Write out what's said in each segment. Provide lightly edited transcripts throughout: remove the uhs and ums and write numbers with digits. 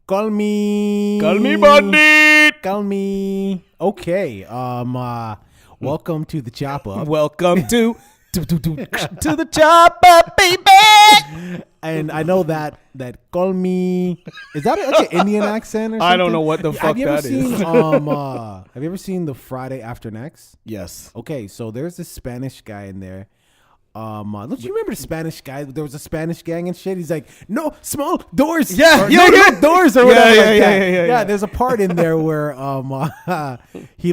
Call me. Call me bandit. Call me. Okay. Welcome to the chop up. Welcome to the chop up, baby. And I know that call me. Is that like an Indian accent or something? I don't know what the fuck that is. Have you ever seen the Friday After Next? Yes. Okay, so there's this Spanish guy in there. Don't you remember the Spanish guy? There was a Spanish gang and shit. He's like, no small doors. Yeah, or, yeah, no, yeah. no doors or whatever. Yeah. There's a part in there where he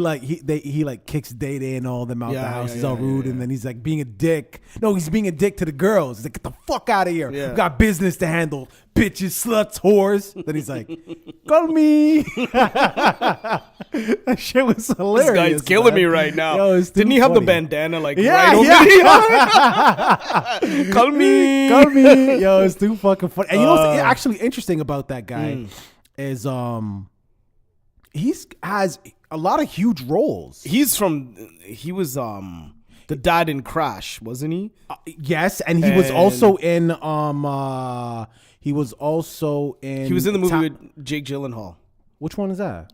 kicks Data and all them out the house. He's all rude, and then he's like being a dick. No, he's being a dick to the girls. He's like, get the fuck out of here. Yeah. We got business to handle. Bitches, sluts, whores. Then he's like, call me. That shit was hilarious. This guy's killing me right now. Yo, Didn't he have the funny. bandana right over here? Call me. Call me. Yo, it's too fucking funny. And you know what's actually interesting about that guy is he's has a lot of huge roles. He was the dad in Crash, wasn't he? Yes, and he was also in he was in the movie with Jake Gyllenhaal. Which one is that?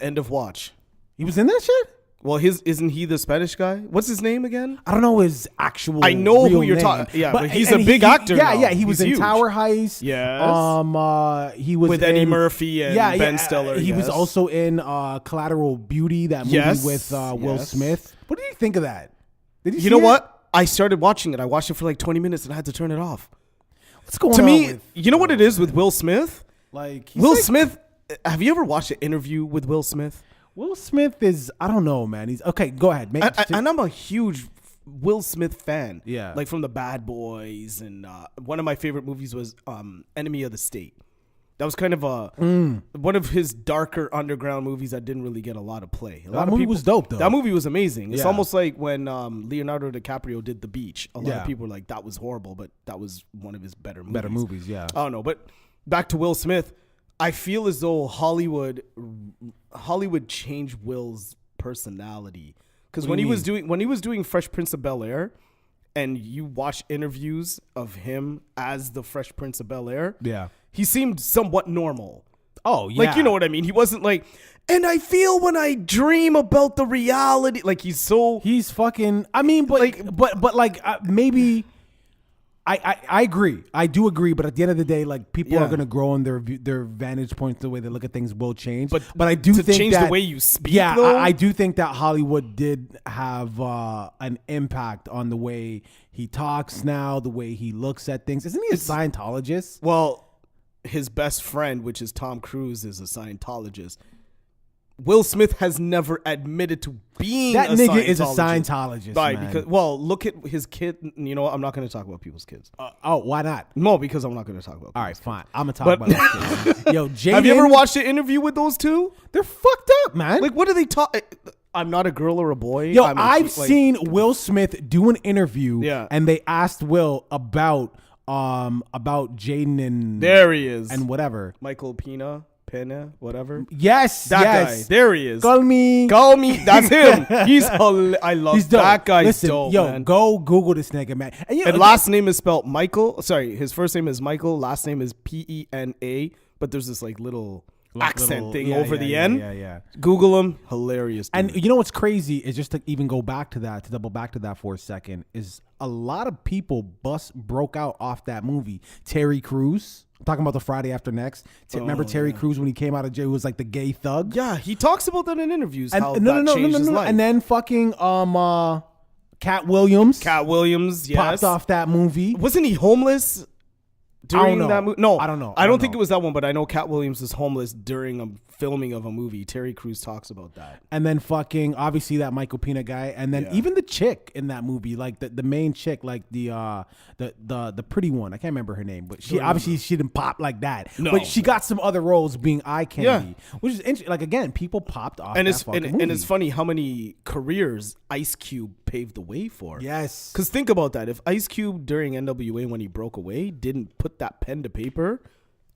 End of Watch. He was in that shit? Well, isn't he the Spanish guy? What's his name again? I don't know his actual. I know real who you're name. talking. Yeah, but he's a big actor. Yeah, now. yeah. He was He's in huge. Tower Heist. Yes. He was with Eddie Murphy and Ben Stiller. He was also in Collateral Beauty, that movie with Will Smith. What did you think of that? Did you know what? I started watching it. I watched it for like 20 minutes and I had to turn it off. What's going on? To me, with, you know what it is with Will Smith? Like Will Smith. Have you ever watched an interview with Will Smith? Will Smith is, I don't know, man. He's okay. Go ahead. And I'm a huge Will Smith fan. Yeah. Like from the Bad Boys, and one of my favorite movies was Enemy of the State. That was kind of one of his darker underground movies that didn't really get a lot of play. That movie was dope, though. That movie was amazing. It's Yeah. almost like when Leonardo DiCaprio did The Beach. A lot Yeah. of people were like, that was horrible, but that was one of his better movies. Better movies, yeah. I don't know, but back to Will Smith. I feel as though Hollywood changed Will's personality, because when he was doing Fresh Prince of Bel-Air, and you watch interviews of him as the Fresh Prince of Bel-Air, Yeah. he seemed somewhat normal. Oh, yeah. Like, you know what I mean? He wasn't like, and I feel when I dream about the reality. Like, he's fucking. I mean, maybe. I agree. I do agree. But at the end of the day, like, people are gonna grow in their vantage points. The way they look at things will change. But I do think change that the way you speak. Yeah, though? I do think that Hollywood did have an impact on the way he talks now, the way he looks at things. Isn't he a Scientologist? Well, his best friend, which is Tom Cruise, is a Scientologist. Will Smith has never admitted to being That a nigga Scientologist. is a Scientologist, Right, man. because, look at his kid. You know what? I'm not going to talk about people's kids. Why not? No, because I'm not going to talk about All right, people's fine. I'm gonna talk about this. Yo, Jaden, Have you ever watched an interview with those two? They're fucked up, man. Like, what do they talk? I'm not a girl or a boy. Yo, I've seen Will Smith do an interview, Yeah. and they asked Will about Jaden and There he is. and whatever. Michael Pena, whatever. Yes, That yes. guy. There he is. Call me. That's him. I love He's dope. that guy's Listen, dope, yo, man. go Google this nigga, man. And last name is spelled Michael. Sorry, his first name is Michael. Last name is Pena. But there's this like little accent thing over the end. Yeah. Google him. Hilarious. Dude. And you know what's crazy is, just to even go back to that, to double back to that for a second, is a lot of people broke out off that movie. Terry Crews. I'm talking about the Friday After Next. Remember Terry Crews when he came out of jail? He was like the gay thug. Yeah, he talks about that in interviews. And How that changed his life. And then fucking Cat Williams. Cat Williams, yes. Popped off that movie. Wasn't he homeless during know. that movie? No, I don't know. I don't think it was that one, but I know Cat Williams was homeless during a filming of a movie. Terry Crews talks about that. And then fucking obviously that Michael Pena guy, and then even the chick in that movie, like the main chick, like the pretty one. I can't remember her name, but she obviously she didn't pop like that. No. But she got some other roles being eye candy, which is interesting. Like again, people popped off. And that fucking movie. and it's funny how many careers Ice Cube paved the way for. Yes. Because think about that. If Ice Cube during NWA when he broke away didn't put that pen to paper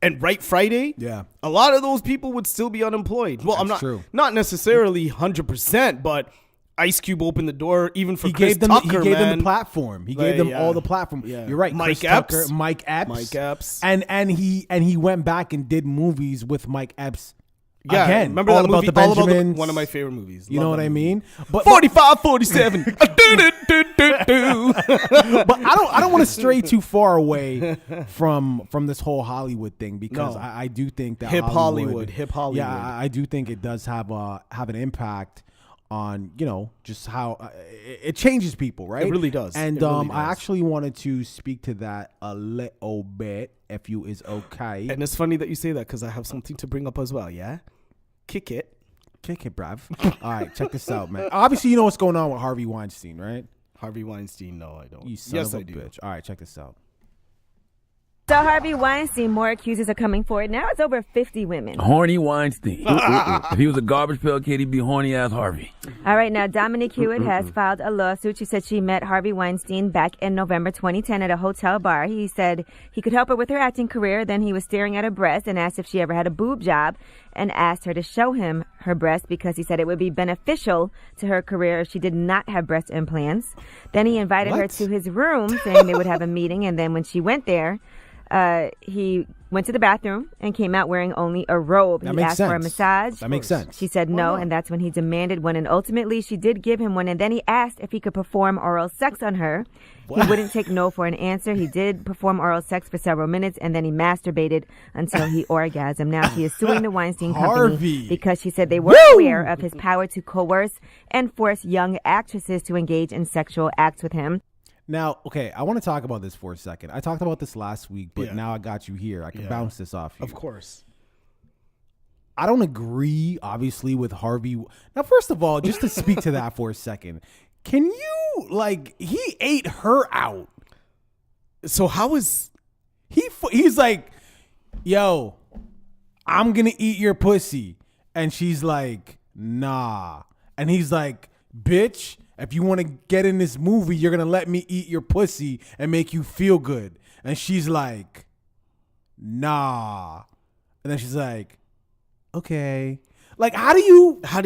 and write Friday, a lot of those people would still be unemployed. Well, That's true. not necessarily 100%, but Ice Cube opened the door even for He Chris gave them. Tucker, He gave them man. the platform. He Like, gave them yeah. all the platform. Yeah. You're right. Mike Chris Tucker, Epps. Mike Epps, Mike Epps. and he went back and did movies with Mike Epps. Yeah, Again, remember all that about movie? the All about Benjamins. one of my favorite movies. You Love know what that I movie. mean? But 45, 47. Do, do, do, do, do. but I don't want to stray too far away from this whole Hollywood thing because No. I do think that Hip Hollywood. Yeah, I do think it does have an impact on just how it changes people, right? It really does. And It really I does. actually wanted to speak to that a little bit, if you is okay. And it's funny that you say that because I have something to bring up as well. Yeah, kick it. Kick it, bruv. All right, check this out, man. Obviously, you know what's going on with Harvey Weinstein, right? Harvey Weinstein. No, I don't. You son yes, of a I do. bitch. All right, check this out. So Harvey Weinstein, more accusers are coming forward. Now it's over 50 women. Horny Weinstein. If he was a garbage pail kid, he'd be horny ass Harvey. All right, now Dominique Hewitt has filed a lawsuit. She said she met Harvey Weinstein back in November 2010 at a hotel bar. He said he could help her with her acting career. Then he was staring at her breast and asked if she ever had a boob job and asked her to show him her breast because he said it would be beneficial to her career if she did not have breast implants. Then he invited her What? to his room saying they would have a meeting. And then when she went there, he went to the bathroom and came out wearing only a robe. That He makes asked for a sense. massage. That makes sense. She said no, and that's when he demanded one. And ultimately, she did give him one. And then he asked if he could perform oral sex on her. He wouldn't take no for an answer. He did perform oral sex for several minutes, and then he masturbated until he orgasmed. Now she is suing the Weinstein Company Harvey. because she said they were aware of his power to coerce and force young actresses to engage in sexual acts with him. Now, okay, I want to talk about this for a second. I talked about this last week, but Yeah. now I got you here. I can Yeah. bounce this off you. Of course. I don't agree, obviously, with Harvey. Now, first of all, just to speak to that for a second, can you, he ate her out. So how is He's like, yo, I'm going to eat your pussy. And she's like, nah. And he's like, bitch, if you want to get in this movie, you're going to let me eat your pussy and make you feel good. And she's like, nah. And then she's like, okay. Like, how do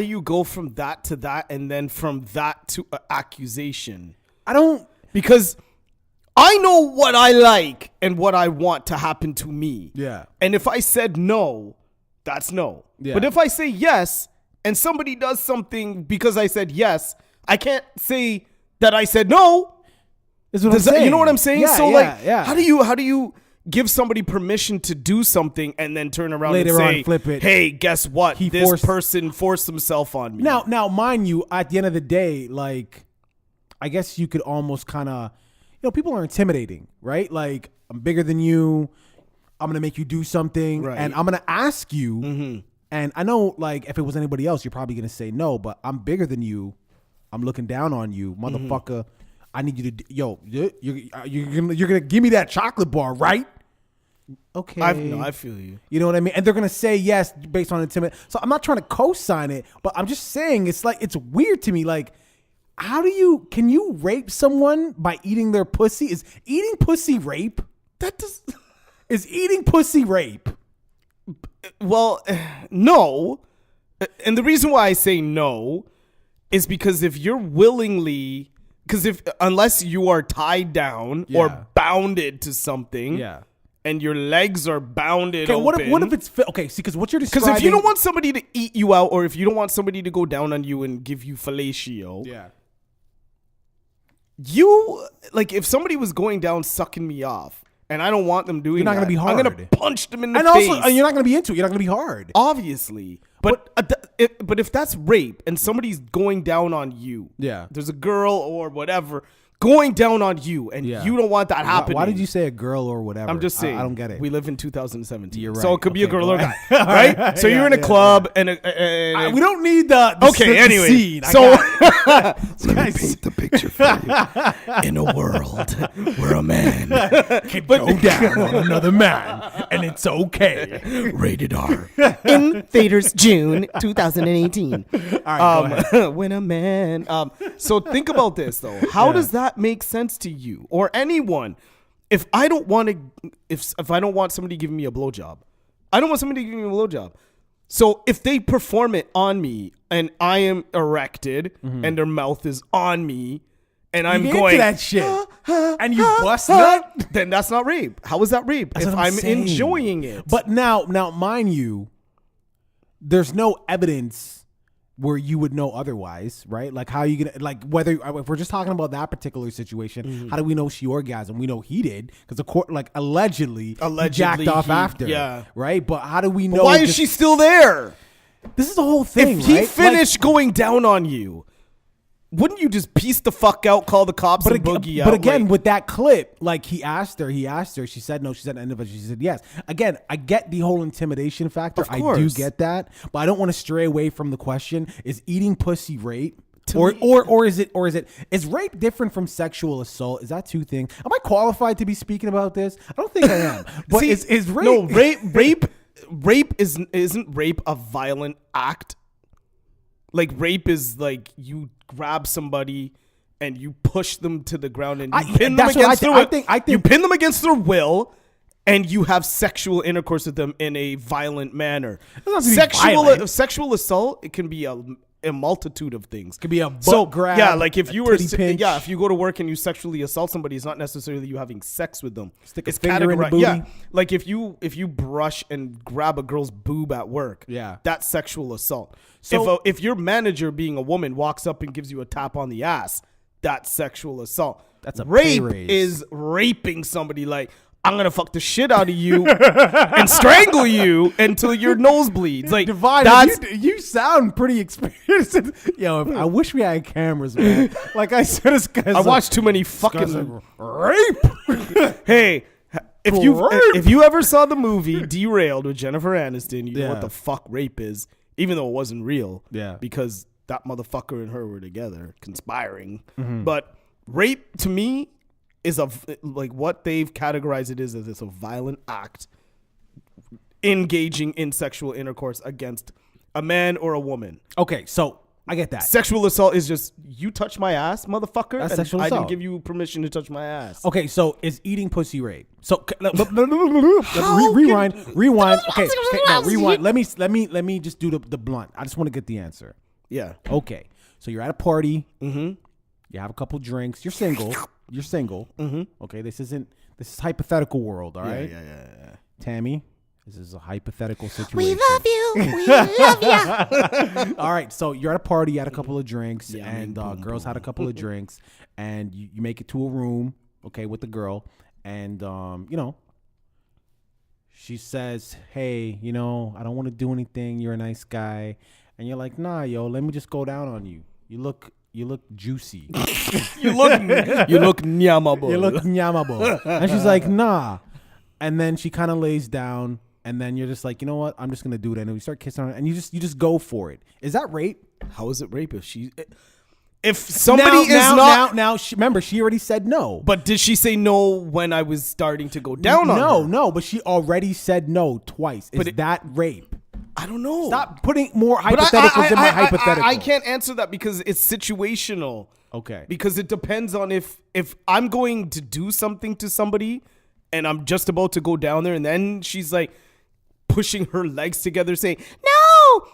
you go from that to that and then from that to an accusation? I don't, Because I know what I like and what I want to happen to me. yeah. And if I said no, that's no. Yeah. But if I say yes and somebody does something because I said yes, I can't say that I said no. That's what Does I'm that, saying. you know what I'm saying? Yeah, So yeah. how do you give somebody permission to do something and then turn around Later and on, say, flip it. hey, guess what? He This forced- person forced himself on me. Now, mind you, at the end of the day, I guess you could almost kind of, people are intimidating, right? Like, I'm bigger than you. I'm going to make you do something. Right. And I'm going to ask you. And I know, if it was anybody else, you're probably going to say no, but I'm bigger than you. I'm looking down on you, motherfucker. I need you to, you're going to give me that chocolate bar, right? Okay. I feel you. You know what I mean? And they're gonna say yes based on intimidation. So I'm not trying to co-sign it, but I'm just saying it's weird to me. Like, can you rape someone by eating their pussy? Is eating pussy rape? Is eating pussy rape? Well, no. And the reason why I say no is because if you're willingly, unless you are tied down Yeah. or bounded to something, and your legs are bounded Okay, open. what if it's okay? See, because what you're Because describing. if you don't want somebody to eat you out, or if you don't want somebody to go down on you and give you fellatio, if somebody was going down sucking me off, and I don't want them doing You're not gonna that, be I'm gonna hard. punch them in the and face. also, you're not gonna be into it. You're not gonna be hard. Obviously, but if that's rape and somebody's going down on you, Yeah. there's a girl or whatever going down on you, and Yeah. you don't want that happening. Why did you say a girl or whatever? I'm just saying. I don't get it. We live in 2017, You're so right. it could be a Okay, girl go or a guy, ahead. right? So you're in a club and We don't need the okay. Anyway, scene. so Let me paint the picture for you. In a world where a man can go down on another man, and it's okay. rated R in theaters June 2018. All right, go ahead. When a man. So think about this though. How does that make sense to you or anyone? If I don't want to, if I don't want somebody giving me a blowjob, I don't want somebody giving me a blowjob. So if they perform it on me and I am erected and their mouth is on me and I'm You going into that shit, and you bust nut, then that's not rape. How is that rape? That's If what I'm I'm saying. enjoying it. But now, mind you, there's no evidence where you would know otherwise, right? Like how you gonna like whether if we're just talking about that particular situation, how do we know she orgasmed? We know he did because the court like allegedly jacked off after, yeah. right? But how do we know? But why is she still there? This is the whole thing. If he right? finished going down on you, wouldn't you just piece the fuck out, call the cops, and boogie out? But again, like, with that clip, like he asked her, she said no, she said end of it, she said yes. Again, I get the whole intimidation factor. Of I do course. get that, but I don't want to stray away from the question: is eating pussy rape? Or is rape different from sexual assault? Is that two things? Am I qualified to be speaking about this? I don't think I am. But See, is rape? No, rape isn't rape a violent act? Like rape is like you grab somebody and you push them to the ground and you pin them against their will. I think you pin them against their will and you have sexual intercourse with them in a violent manner. Sexual assault, it can be a multitude of things. Could be a butt grab. Yeah, like if you were titty pinch. if you go to work and you sexually assault somebody, it's not necessarily you having sex with them. Stick a finger in the booty. Yeah, like if you brush and grab a girl's boob at work, Yeah. that's sexual assault. So- if your manager, being a woman, walks up and gives you a tap on the ass, that's sexual assault. That's a pay rape raise. is raping somebody. Like, I'm gonna fuck the shit out of you and strangle you until your nose bleeds. Like, Divine, you sound pretty experienced. Yo, I wish we had cameras, man. Like I said, I watched too many fucking rape. Hey, if you ever saw the movie Derailed with Jennifer Aniston, you know Yeah. what the fuck rape is, even though it wasn't real. Yeah. Because that motherfucker and her were together conspiring. Mm-hmm. But rape to me is like what they've categorized it is it's a violent act engaging in sexual intercourse against a man or a woman. Okay, so I get that. Sexual assault is just you touch my ass, motherfucker. That's and sexual I assault. didn't give you permission to touch my ass. Okay, so is eating pussy rape? So How rewind. can- Okay, no, rewind. Let me just do the blunt. I just want to get the answer. Yeah. Okay, so you're at a party. Mm-hmm. You have a couple drinks. You're single. Mm-hmm. Okay, this is hypothetical world. All right. Yeah. Tammy, this is a hypothetical situation. We love you. We love you. All right, so you're at a party, you had a couple of drinks, Yeah, and boom, girls had a couple of drinks, and you make it to a room, okay, with the girl, and she says, "Hey, I don't want to do anything. You're a nice guy," and you're like, "Nah, yo, let me just go down on you. You look juicy. You look nyamable. You look nyamable." And she's like, "Nah," and then she kind of lays down. And then you're just like, you know what? I'm just gonna do it, and we start kissing her, and you just go for it. Is that rape? How is it rape if somebody now? Remember, she already said no. But did she say no when I was starting to go down on her? No, but she already said no twice. Is that rape? I don't know. Stop putting more But hypotheticals in my hypothetical. I can't answer that because it's situational. Okay. Because it depends on if I'm going to do something to somebody and I'm just about to go down there and then she's like pushing her legs together saying, no,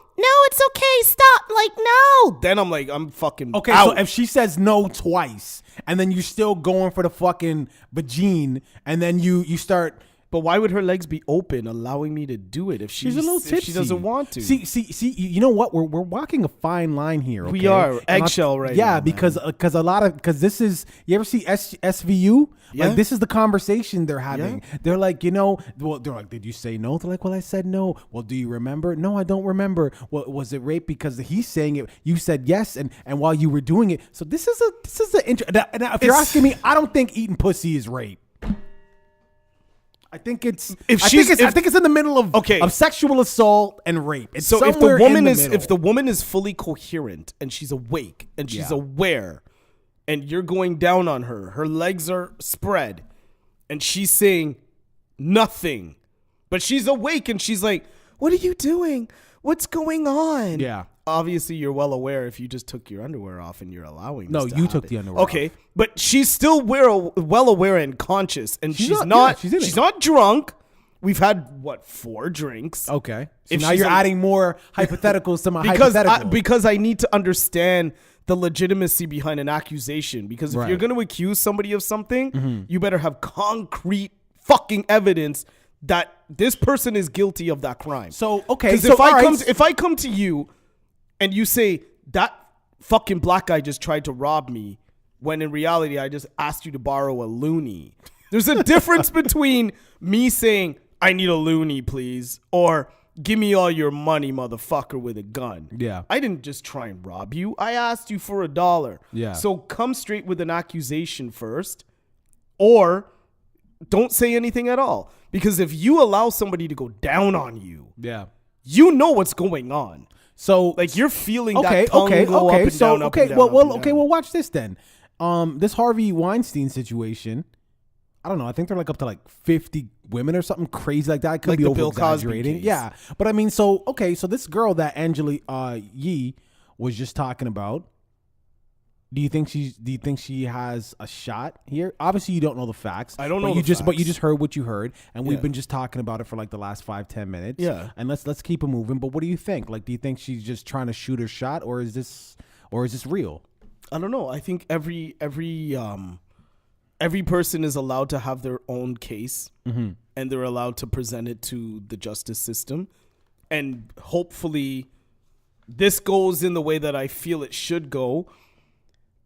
it's okay, stop, like, no. Then I'm like, I'm fucking Okay, out. so if she says no twice, and then you're still going for the fucking vagine, and then you start... But why would her legs be open, allowing me to do it if She's a little if tipsy. she doesn't want to? See. You know what? We're walking a fine line here. Okay? We are. And Eggshell right yeah, now, because this is. You ever see SVU? Yeah. Like this is the conversation they're having. Yeah. They're like, they're like, did you say no? They're like, well, I said no. Well, do you remember? No, I don't remember. Well, was it rape because he's saying it? You said yes, and while you were doing it. So this is now, if you're asking me, I don't think eating pussy is rape. I think it's I think it's in the middle of sexual assault and rape. It's so if somewhere the woman in is middle. if the woman is fully coherent and she's awake and she's aware and you're going down on her legs are spread and she's saying nothing, but she's awake and she's like, what are you doing? What's going on? Yeah. Obviously, you're well aware if you just took your underwear off and you're allowing No, this to you happen. took the underwear Okay, off. But she's still well aware and conscious, and she's not she's in it. not drunk, We've had, 4 drinks? Okay. So If now she's you're a- adding more hypotheticals to my because hypothetical. because I need to understand the legitimacy behind an accusation. Because if Right. you're going to accuse somebody of something, you better have concrete fucking evidence that this person is guilty of that crime. So, okay. Because So, if all right. if I come to you and you say that fucking black guy just tried to rob me, when in reality I just asked you to borrow a loonie, there's a difference between me saying I need a loonie, please, or give me all your money, motherfucker, with a gun. Yeah. I didn't just try and rob you. I asked you for $1. Yeah. So come straight with an accusation first, or don't say anything at all. Because if you allow somebody to go down on you, Yeah. you know what's going on. So, Like you're feeling okay, that tongue okay, go okay. up and So, down, up okay, and down, well, up well, and okay, down. well, watch this then. This Harvey Weinstein situation. I don't know. I think they're like up to like 50 women or something crazy like that. I could Like be the over Bill Cosby exaggerating. case. Yeah, but I mean, so okay, so this girl that Angela Yee was just talking about. Do you think she has a shot here? Obviously, you don't know the facts. I don't but know you the just but you facts. just heard what you heard, and we've Yeah. been just talking about it for like the last 5-10 minutes. Yeah. and let's keep it moving. But what do you think? Like, do you think she's just trying to shoot her shot, or is this real? I don't know. I think every person is allowed to have their own case, Mm-hmm. and they're allowed to present it to the justice system, and hopefully, this goes in the way that I feel it should go.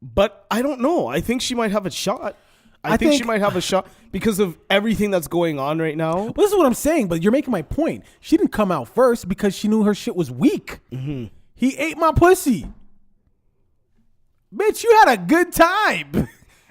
But I don't know. I think she might have a shot. I think she might have a shot because of everything that's going on right now. Well, this is what I'm saying, but you're making my point. She didn't come out first because she knew her shit was weak. Mm-hmm. He ate my pussy. Bitch, you had a good time.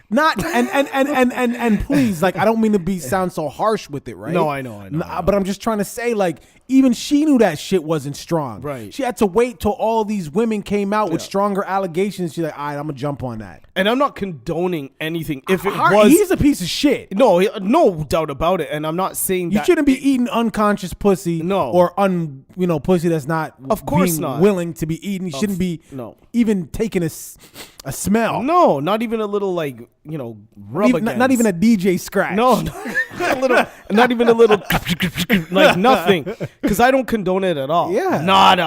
Not and please, like, I don't mean to sound so harsh with it, right? No, I know. But I'm just trying to say, like, even she knew that shit wasn't strong. Right. She had to wait till all these women came out with stronger allegations. She's like, all right, I'm gonna jump on that. And I'm not condoning anything. If it He's a piece of shit. no doubt about it. And I'm not saying You that shouldn't be eating unconscious pussy, No. or pussy that's not, Of course being not. willing to be eaten. You shouldn't be no. even taking a smell. No, not even a little rub Even, against. not even a DJ scratch. No, not even a little like nothing. Because I don't condone it at all. Yeah. not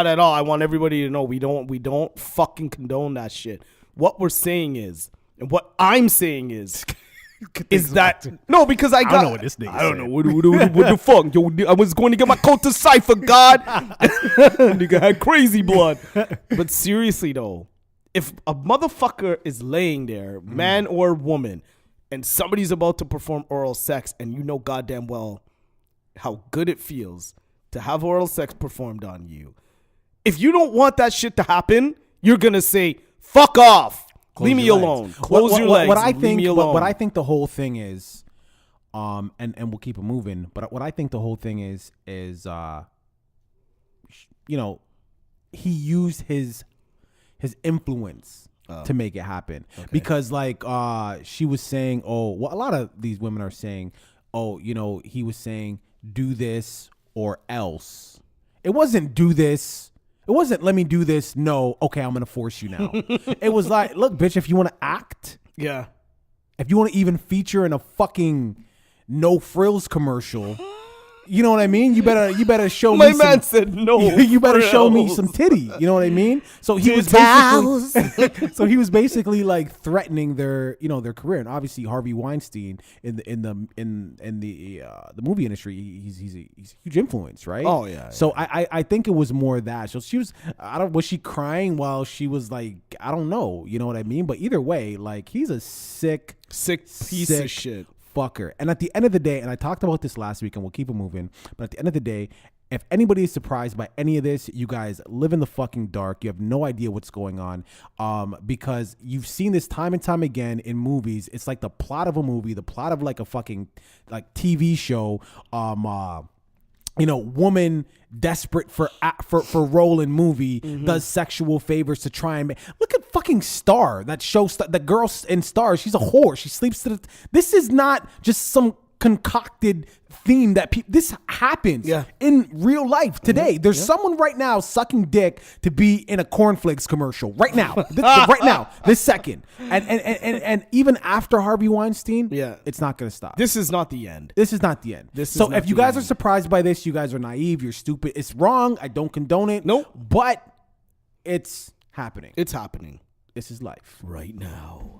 at all. I want everybody to know we don't fucking condone that shit. What we're saying is, and what I'm saying is that no, because I don't know what this nigga I don't said. know what the fuck. Yo, I was going to get my coat to cipher. God, nigga had crazy blood. But seriously though, if a motherfucker is laying there, man or woman, and somebody's about to perform oral sex, and you know goddamn well how good it feels to have oral sex performed on you, if you don't want that shit to happen, you're gonna say, "Fuck off, leave me alone, close your legs, What I leave think, me alone." what I think the whole thing is, and we'll keep it moving. But what I think the whole thing is, he used his influence to make it happen. Because like she was saying, a lot of these women are saying, he was saying, do this or else. It wasn't do this. It wasn't let me do this. No, okay, I'm gonna force you now. It was like, look, bitch, if you want to act, yeah, if you want to even feature in a fucking No Frills commercial, you know what I mean? You better show my me man some, said no. you better show me frills. some titty. You know what I mean? So he was Towels. basically like threatening their career. And obviously Harvey Weinstein in the movie industry, he's a huge influence, right? Oh, yeah, So I think it was more that. So she was was she crying while she was like, I don't know, you know what I mean? But either way, like, he's a sick piece of shit. fucker. And at the end of the day, and I talked about this last week and we'll keep it moving, but at the end of the day, if anybody is surprised by any of this, you guys live in the fucking dark. You have no idea what's going on, because you've seen this time and time again in movies. It's like the plot of a movie, the plot of like a fucking like TV show. Woman desperate for role in movie does sexual favors to try and look at fucking Star, that show, the girl in Star. She's a whore. She sleeps to this is not just some concocted theme that this happens in real life today. There's someone right now sucking dick to be in a cornflakes commercial right now, right now, this second. And even after Harvey Weinstein, it's not going to stop. This is not the end. This is not the end. So if you guys are surprised by this, you guys are naive. You're stupid. It's wrong. I don't condone it. Nope. But it's happening. It's happening. This is life. Right now,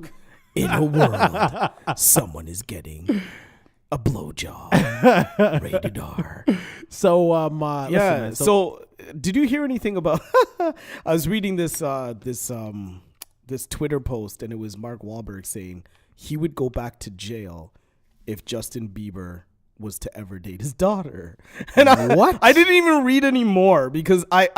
in a world, someone is getting a blowjob. Rated R. So, listen, man, so did you hear anything about? I was reading this Twitter post, and it was Mark Wahlberg saying he would go back to jail if Justin Bieber was to ever date his daughter. And I didn't even read any more because I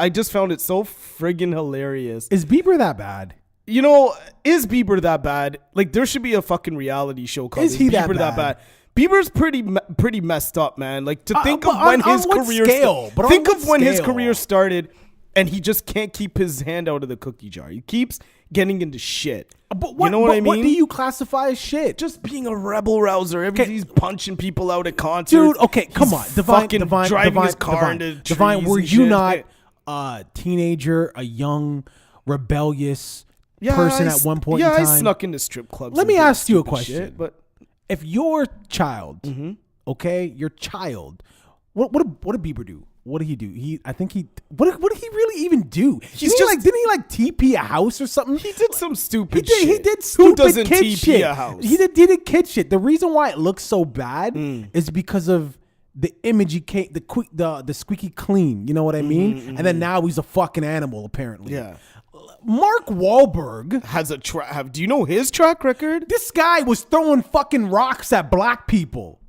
just found it so friggin' hilarious. Is Bieber that bad? You know, is Bieber that bad? Like, there should be a fucking reality show called Is he Bieber that bad? Bieber's pretty messed up, man. Like, to think of when his career think of when his career started, and he just can't keep his hand out of the cookie jar. He keeps getting into shit. But you know what I mean? What do you classify as shit? Just being a rebel rouser. He's punching people out at concerts. Dude, okay, come on. Divine, driving his car into trees. Divine, were and you shit. not a teenager, a young, rebellious person at one point in time? Yeah, I snuck into strip clubs. Let me ask you a question. Shit, but if your child, okay, your child, what did Bieber do? What did he do? What did he really even do? Didn't he TP a house or something? He did some stupid shit. He did stupid Who doesn't kid TP shit. a house? He did kid shit. The reason why it looks so bad is because of the image he came, the squeaky clean. You know what I mean? And then now he's a fucking animal apparently. Yeah. Mark Wahlberg has a do you know his track record? This guy was throwing fucking rocks at black people.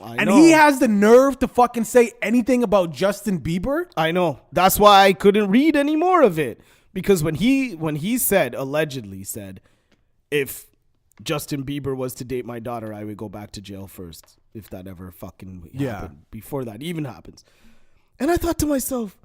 And he has the nerve to fucking say anything about Justin Bieber? I know. That's why I couldn't read any more of it. Because when he allegedly said, if Justin Bieber was to date my daughter, I would go back to jail first. If that ever fucking happened. Before that even happens. And I thought to myself,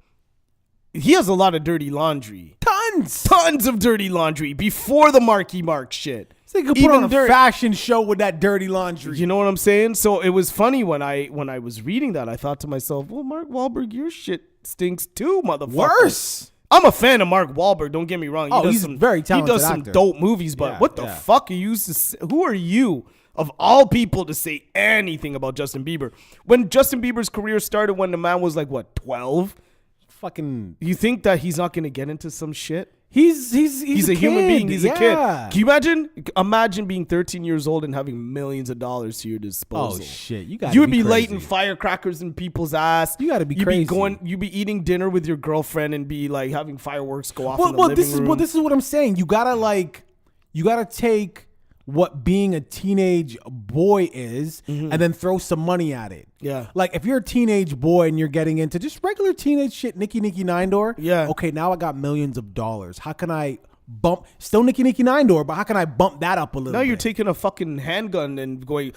he has a lot of dirty laundry. Tons of dirty laundry before the Marky Mark shit. So they could put on a fashion show with that dirty laundry. You know what I'm saying? So it was funny when I was reading that. I thought to myself, well, Mark Wahlberg, your shit stinks too, motherfucker. Worse. I'm a fan of Mark Wahlberg. Don't get me wrong. He's very talented. He does some dope movies, but what the fuck are you? Who are you, of all people, to say anything about Justin Bieber? When Justin Bieber's career started, when the man was like, what, 12? Fucking. You think that he's not going to get into some shit? He's a human being. He's a kid. Yeah. Can you imagine being 13 years old and having millions of dollars to your disposal? Oh shit! You would be lighting firecrackers in people's ass. You got to be crazy. You'd be eating dinner with your girlfriend and be like having fireworks go off in the living room. This is what I'm saying. You gotta take what being a teenage boy is and then throw some money at it. Yeah. Like if you're a teenage boy and you're getting into just regular teenage shit, Nicki Nine Door. Yeah. Okay, now I got millions of dollars. How can I bump still Nicki Nine Door, but how can I bump that up a little bit? Now you're taking a fucking handgun and going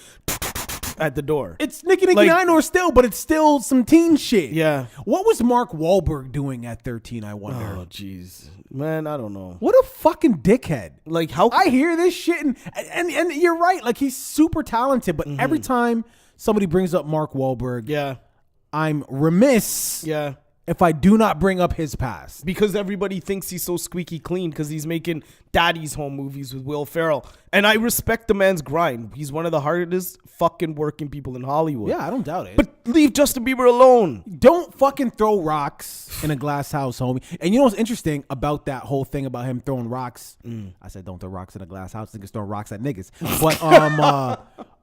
at the door. It's Nicki Nine Door still, but it's still some teen shit. Yeah. What was Mark Wahlberg doing at 13, I wonder? Oh, jeez. Man, I don't know. What a fucking dickhead. Like, how I hear this shit and you're right. Like, he's super talented, but every time somebody brings up Mark Wahlberg, I'm remiss if I do not bring up his past. Because everybody thinks he's so squeaky clean because he's making Daddy's Home movies with Will Ferrell. And I respect the man's grind. He's one of the hardest fucking working people in Hollywood. Yeah, I don't doubt it. But leave Justin Bieber alone. Don't fucking throw rocks in a glass house, homie. And you know what's interesting about that whole thing about him throwing rocks? I said don't throw rocks in a glass house. Niggas throw rocks at niggas.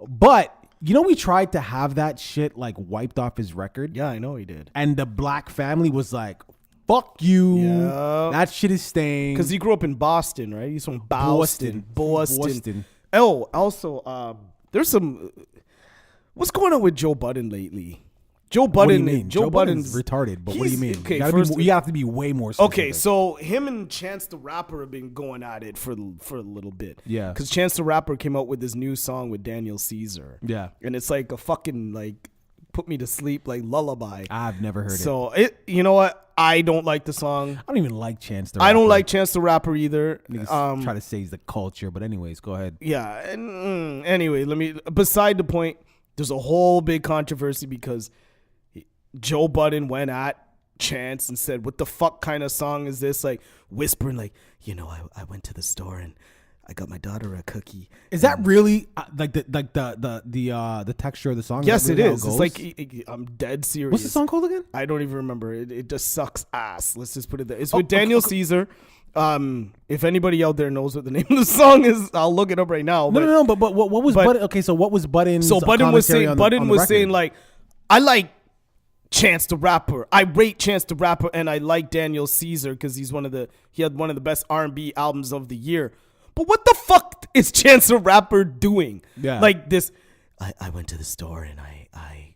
But you know, we tried to have that shit like wiped off his record. Yeah, I know he did. And the black family was like, fuck you. Yeah. That shit is staying. Because he grew up in Boston, right? He's from Boston. Boston. Oh, also, there's some. What's going on with Joe Budden lately? Joe Budden. What do you mean? Joe Budden's retarded, but what do you mean? Okay, you have to be way more specific. Okay, so him and Chance the Rapper have been going at it for a little bit. Yeah. Because Chance the Rapper came out with this new song with Daniel Caesar. Yeah. And it's like a fucking like put me to sleep like lullaby. I've never heard it. So you know what? I don't like the song. I don't even like Chance the Rapper. I don't like Chance the Rapper either. Niggas try to say he's the culture, but anyways, go ahead. Yeah. And, anyway, beside the point, there's a whole big controversy because Joe Budden went at Chance and said, what the fuck kind of song is this? Like whispering like, I went to the store and I got my daughter a cookie. Is that really like the texture of the song? Yes, really it is. It's like I'm dead serious. What's the song called again? I don't even remember. It just sucks ass. Let's just put it there. It's with Daniel Caesar. If anybody out there knows what the name of the song is, I'll look it up right now. No. But what was Budden? Okay, so what was Budden's? So Budden was saying, record? like, I like Chance the Rapper. I rate Chance the Rapper, and I like Daniel Caesar because he had one of the best R&B albums of the year. But what the fuck is Chance the Rapper doing? Yeah. Like this, I went to the store and I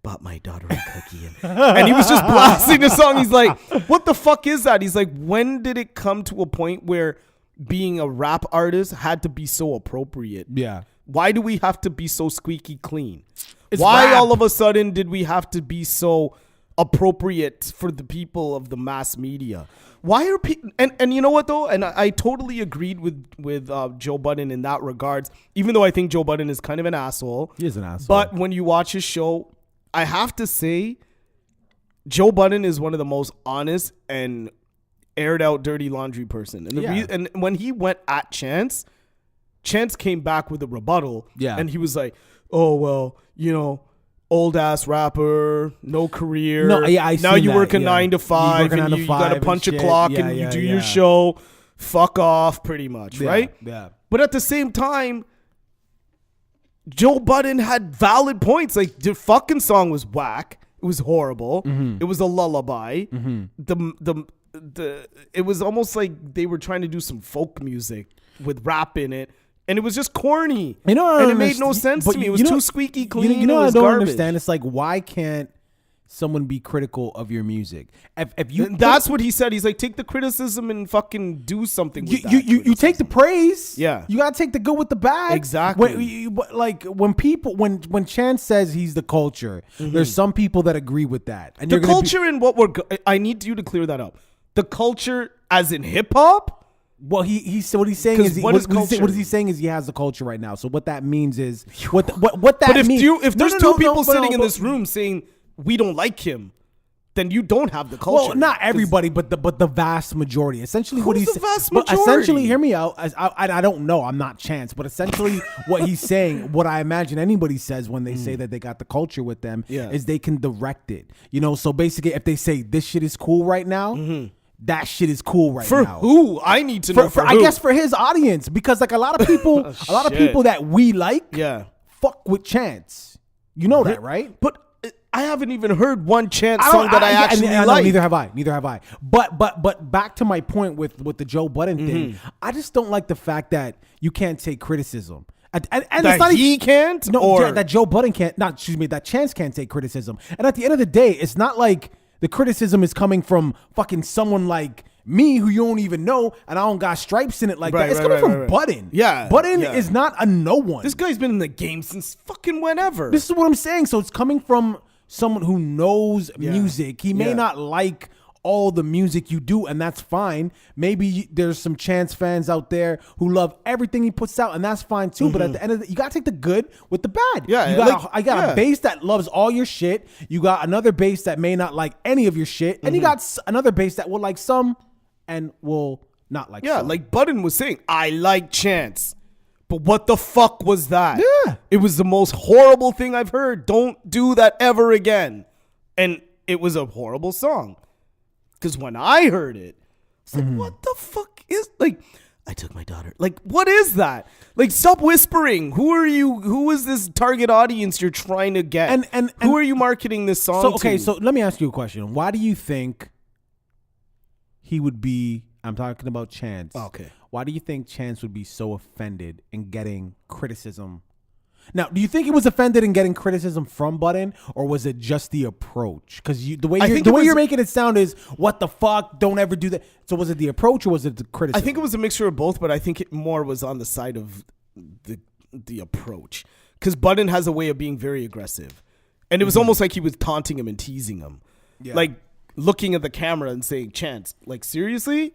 bought my daughter a cookie and he was just blasting the song. He's like, what the fuck is that? He's like, when did it come to a point where being a rap artist had to be so appropriate? Yeah. Why do we have to be so squeaky clean? It's Why rap. all of a sudden did we have to be so appropriate for the people of the mass media? Why are people and you know what though? And I totally agreed with Joe Budden in that regards. Even though I think Joe Budden is kind of an asshole. He is an asshole. But when you watch his show, I have to say, Joe Budden is one of the most honest and aired out dirty laundry person. And and when he went at Chance came back with a rebuttal. Yeah. And he was like, "Oh well, old ass rapper, no career. No, yeah, I now seen you that, work a yeah. 9 to 5, You work a and 9 to you got to 5 punch a and clock, shit. and Yeah, you do yeah, your yeah. show. Fuck off, pretty much, Yeah, right? Yeah. But at the same time, Joe Budden had valid points. Like the fucking song was whack. It was horrible. Mm-hmm. It was a lullaby. It was almost like they were trying to do some folk music with rap in it, and it was just corny. I and it made no sense to me. It was too squeaky clean. You know, it I was don't garbage. understand. It's like, why can't someone be critical of your music? If you, That's what he said. He's like, take the criticism and fucking do something with that. you take the praise. Yeah. You gotta take the good with the bad. Exactly. When Chance says he's the culture, there's some people that agree with that. And The you're gonna culture in what I need you to clear that up. The culture as in hip hop. Well, what he's saying 'Cause is what is culture? what is he saying is he has the culture right now. So what that means is what that But if means. if there's two people sitting in this room saying we don't like him, then you don't have the culture. Well, not everybody, but the vast majority. Essentially, what Who's he's the vast but majority? essentially, hear me out. I don't know. I'm not Chance, but essentially, what he's saying, what I imagine anybody says when they say that they got the culture with them, Yeah. is they can direct it. So basically, if they say this shit is cool right now. That shit is cool right For now. who? I need to know. For I who? guess for his audience, because like a lot of people, Shit. that we like, Yeah. fuck with Chance. You know that, right? But I haven't even heard one Chance song that I actually know, like. Neither have I. But back to my point with the Joe Budden thing, I just don't like the fact that you can't take criticism. And that it's not he can't? No, Or- that Joe Budden can't. That Chance can't take criticism. And at the end of the day, it's not like the criticism is coming from fucking someone like me who you don't even know, and I don't got stripes in it like that. It's coming from Budden. Yeah, Budden yeah. is not a no one. This guy's been in the game since fucking whenever. This is what I'm saying. So it's coming from someone who knows music. He may Yeah. not like all the music you do, and that's fine. Maybe there's some Chance fans out there who love everything he puts out, and that's fine too. But at the end of you gotta take the good with the bad. Yeah, you got like- I got yeah. a base that loves all your shit. You got another base that may not like any of your shit, and you got another base that will like some and will not like Yeah, some. like Budden was saying, I like Chance. But what the fuck was that? Yeah. It was the most horrible thing I've heard. Don't do that ever again. And it was a horrible song. Because when I heard it, it's like, what the fuck is, like, I took my daughter. Like, what is that? Like, stop whispering. Who are you? Who is this target audience you're trying to get? And who are you marketing this song So okay, to? so let me ask you a question. Why do you think he would be? I'm talking about Chance. Okay. Why do you think Chance would be so offended in getting criticism? Now, do you think he was offended in getting criticism from Budden, or was it just the approach? Because the way you're making it sound is, what the fuck? Don't ever do that. So was it the approach or was it the criticism? I think it was a mixture of both, but I think it more was on the side of the approach. Because Budden has a way of being very aggressive. And it was almost like he was taunting him and teasing him. Yeah. Like looking at the camera and saying, Chance, like seriously?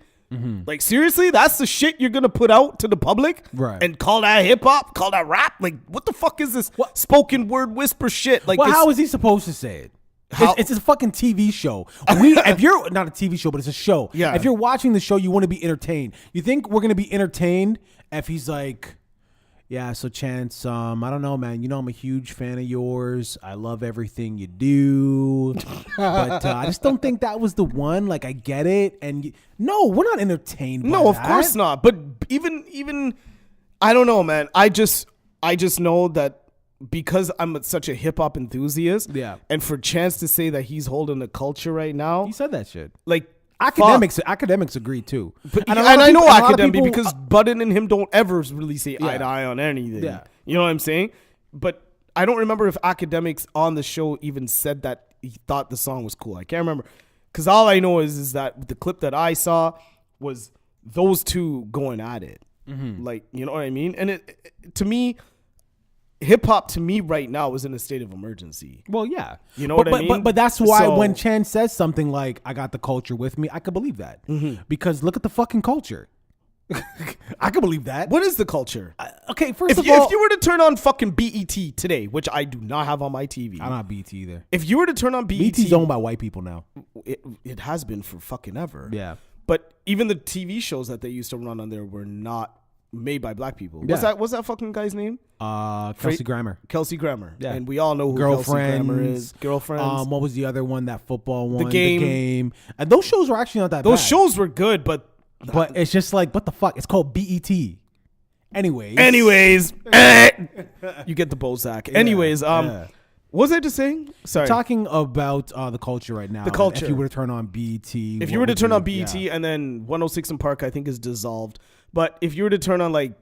Like seriously? That's the shit you're going to put out to the public? Right. And call that hip hop? Call that rap? Like what the fuck is this spoken word whisper shit? Like Well, this, how is he supposed to say it? How- It's a fucking TV show. If you're not a TV show, but it's a show. Yeah. If you're watching the show, you want to be entertained. You think we're gonna be entertained if he's like, yeah. So Chance, I don't know, man. You know, I'm a huge fan of yours. I love everything you do, but I just don't think that was the one. Like, I get it, and no, we're not entertained. By No, of that. course not. But even I don't know, man. I just know that because I'm such a hip hop enthusiast, Yeah. and for Chance to say that he's holding the culture right now, He said that shit. like Academics agree too. But, And and a lot of I know people- and a lot of academic people- because Budden and him don't ever really say eye Yeah. to eye on anything. Yeah. You know what I'm saying? But I don't remember if academics on the show even said that he thought the song was cool. I can't remember. Because all I know is that the clip that I saw was those two going at it. Like, you know what I mean? And it to me, hip hop to me right now is in a state of emergency. Well, yeah. You know but, what I mean? But that's why So- when Chan says something like, I got the culture with me, I could believe that. Because look at the fucking culture. I could believe that. What is the culture? Okay, first If of you, all, if you were to turn on fucking BET today, which I do not have on my TV. I'm not BT either. If you were to turn on BET, BT's owned by white people now. it has been for fucking ever. Yeah. But even the TV shows that they used to run on there were not made by black people. Yeah. What's that fucking guy's name? Kelsey Grammer. Kelsey Grammer. Yeah. And we all know who Kelsey Grammer is. Girlfriends. Girlfriends. What was the other one? That football one. Game. And those shows were actually not that Those bad. shows were good, but But it's just like, what the fuck? It's called BET. Anyways. you get the Bozak. Anyways, yeah. what was I just saying? Sorry. Talking about the culture right now. The culture. If you were to turn on BET. If you were to turn on BET and then 106 in Park, I think is dissolved. But if you were to turn on, like,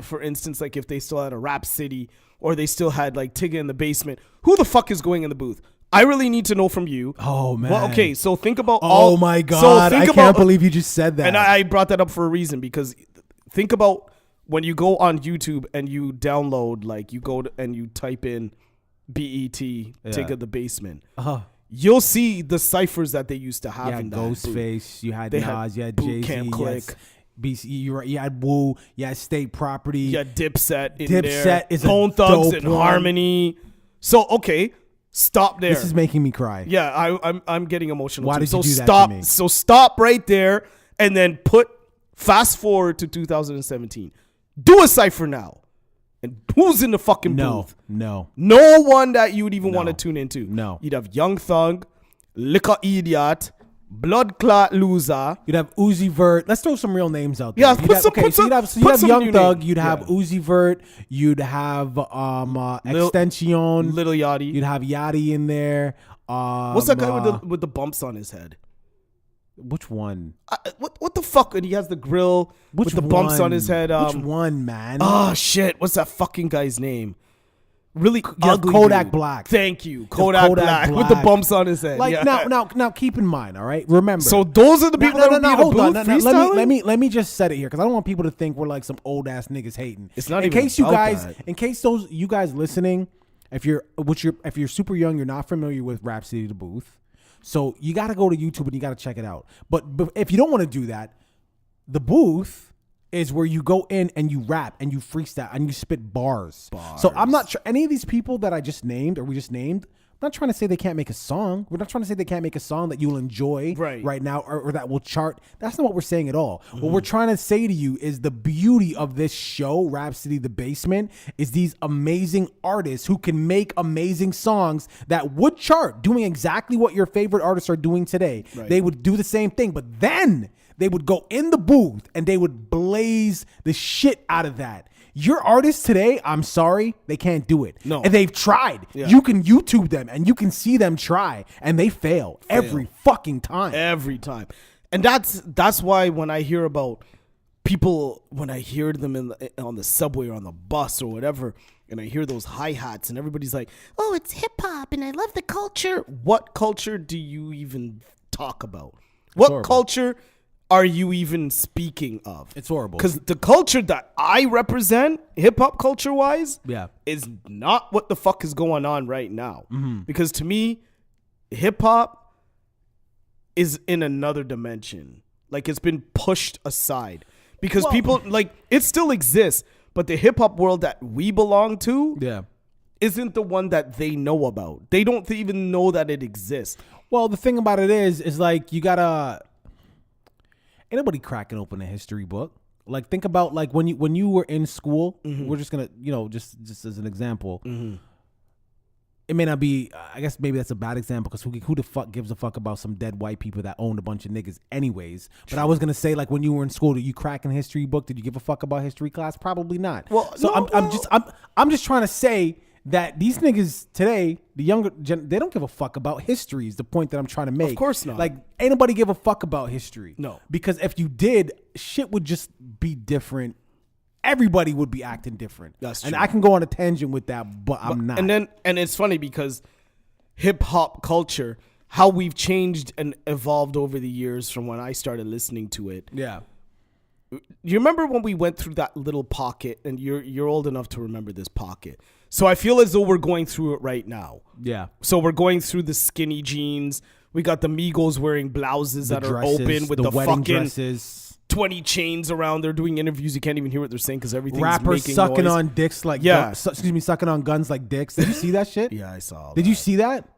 for instance, like if they still had a Rap City or they still had like Tigga in the Basement, who the fuck is going in the booth? I really need to know from you. Oh, man. Well, okay, so think about Oh my God. I can't believe you just said that. And I brought that up for a reason because think about when you go on YouTube and you download, like you go and you type in BET, Tigga the Basement. You'll see the ciphers that they used to have You had in that booth. Ghostface, you had They Nas, you had Boot Jay-Z, Camp you Click. had BC, you had Wu, you had State Property. Yeah, Dipset in Dipset there. is a Bone Thugs dope and one. Harmony. So okay, stop there. This is making me cry. Yeah, I'm getting emotional. Why too. did you so do that to stop. me? So stop right there, and then fast forward to 2017. Do a cipher now, and who's in the fucking booth? No. No one that you would even want to tune into. No. You'd have Young Thug, Liquor Idiot, Blood Clot Loser. You'd have Uzi Vert. Let's throw some real names out there. Yeah, You'd put have, some- okay, put so some- you'd put have some Young new Thug. names. You'd have Yeah. Uzi Vert. You'd have Extension. Little Yachty. You'd have Yachty in there. What's that guy with the bumps on his head? Which one? What the fuck? And he has the grill with the bumps on his head. Which one, man? Oh shit! What's that fucking guy's name? Really have ugly Kodak dude. Black. Thank you, have Kodak, Kodak Black, with the Black. bumps on his head. Like yeah. now, keep in mind, all right. Remember, So those are the people that would be in the hold on. booth freestyling? Let me just set it here because I don't want people to think we're like some old ass niggas hating. It's not in even case you about guys, that. in case you guys listening, if you're super young, you're not familiar with Rhapsody the Booth, so you got to go to YouTube and you got to check it out. But if you don't want to do that, the booth is where you go in and you rap and you freestyle and you spit bars. So I'm not sure any of these people that I just named or we just named. I'm not trying to say they can't make a song. We're not trying to say they can't make a song that you'll enjoy right now or that will chart. That's not what we're saying at all. What we're trying to say to you is the beauty of this show, Rhapsody the Basement, is these amazing artists who can make amazing songs that would chart, doing exactly what your favorite artists are doing today. They would do the same thing, but then they would go in the booth and they would blaze the shit out of that. Your artists today, I'm sorry, they can't do it. No. And they've tried. Yeah. You can YouTube them and you can see them try and they fail. Every fucking time. Every time. And that's why when I hear about people, when I hear them on the subway or on the bus or whatever, and I hear those hi-hats and everybody's like, Oh, it's hip hop and I love the culture. what culture do you even talk about? What culture are you even speaking of? It's horrible. Because the culture that I represent, hip hop culture wise, Yeah. is not what the fuck is going on right now. Mm-hmm. Because to me, hip hop is in another dimension. Like, it's been pushed aside because people like it still exists, but the hip hop world that we belong to Yeah. isn't the one that they know about. They don't even know that it exists. Well, the thing about it is like you gotta. Ain't nobody cracking open a history book. Like, think about like when you were in school. We're just gonna, just as an example. It may not be. I guess maybe that's a bad example because who the fuck gives a fuck about some dead white people that owned a bunch of niggas anyways? But I was gonna say, like, when you were in school, did you crack in history book? Did you give a fuck about history class? Probably not. Well, so no, I'm just trying to say that these niggas today, the younger they don't give a fuck about history. Is the point that I'm trying to make? Of course not. Like, ain't nobody give a fuck about history. No. Because if you did, shit would just be different. Everybody would be acting different. That's And true. I can go on a tangent with that, but I'm not. And it's funny because hip hop culture, how we've changed and evolved over the years from when I started listening to it. yeah. You remember when we went through that little pocket, and you're old enough to remember this pocket. So I feel as though we're going through it right now. Yeah. So we're going through the skinny jeans. We got the Migos wearing blouses that are dresses, open with the wedding fucking dresses. 20 chains around. They're doing interviews. You can't even hear what they're saying because everything's Rappers making sucking noise. on dicks like Yeah. sucking on guns like dicks. Did you see that shit? Yeah, I saw. Did you see that?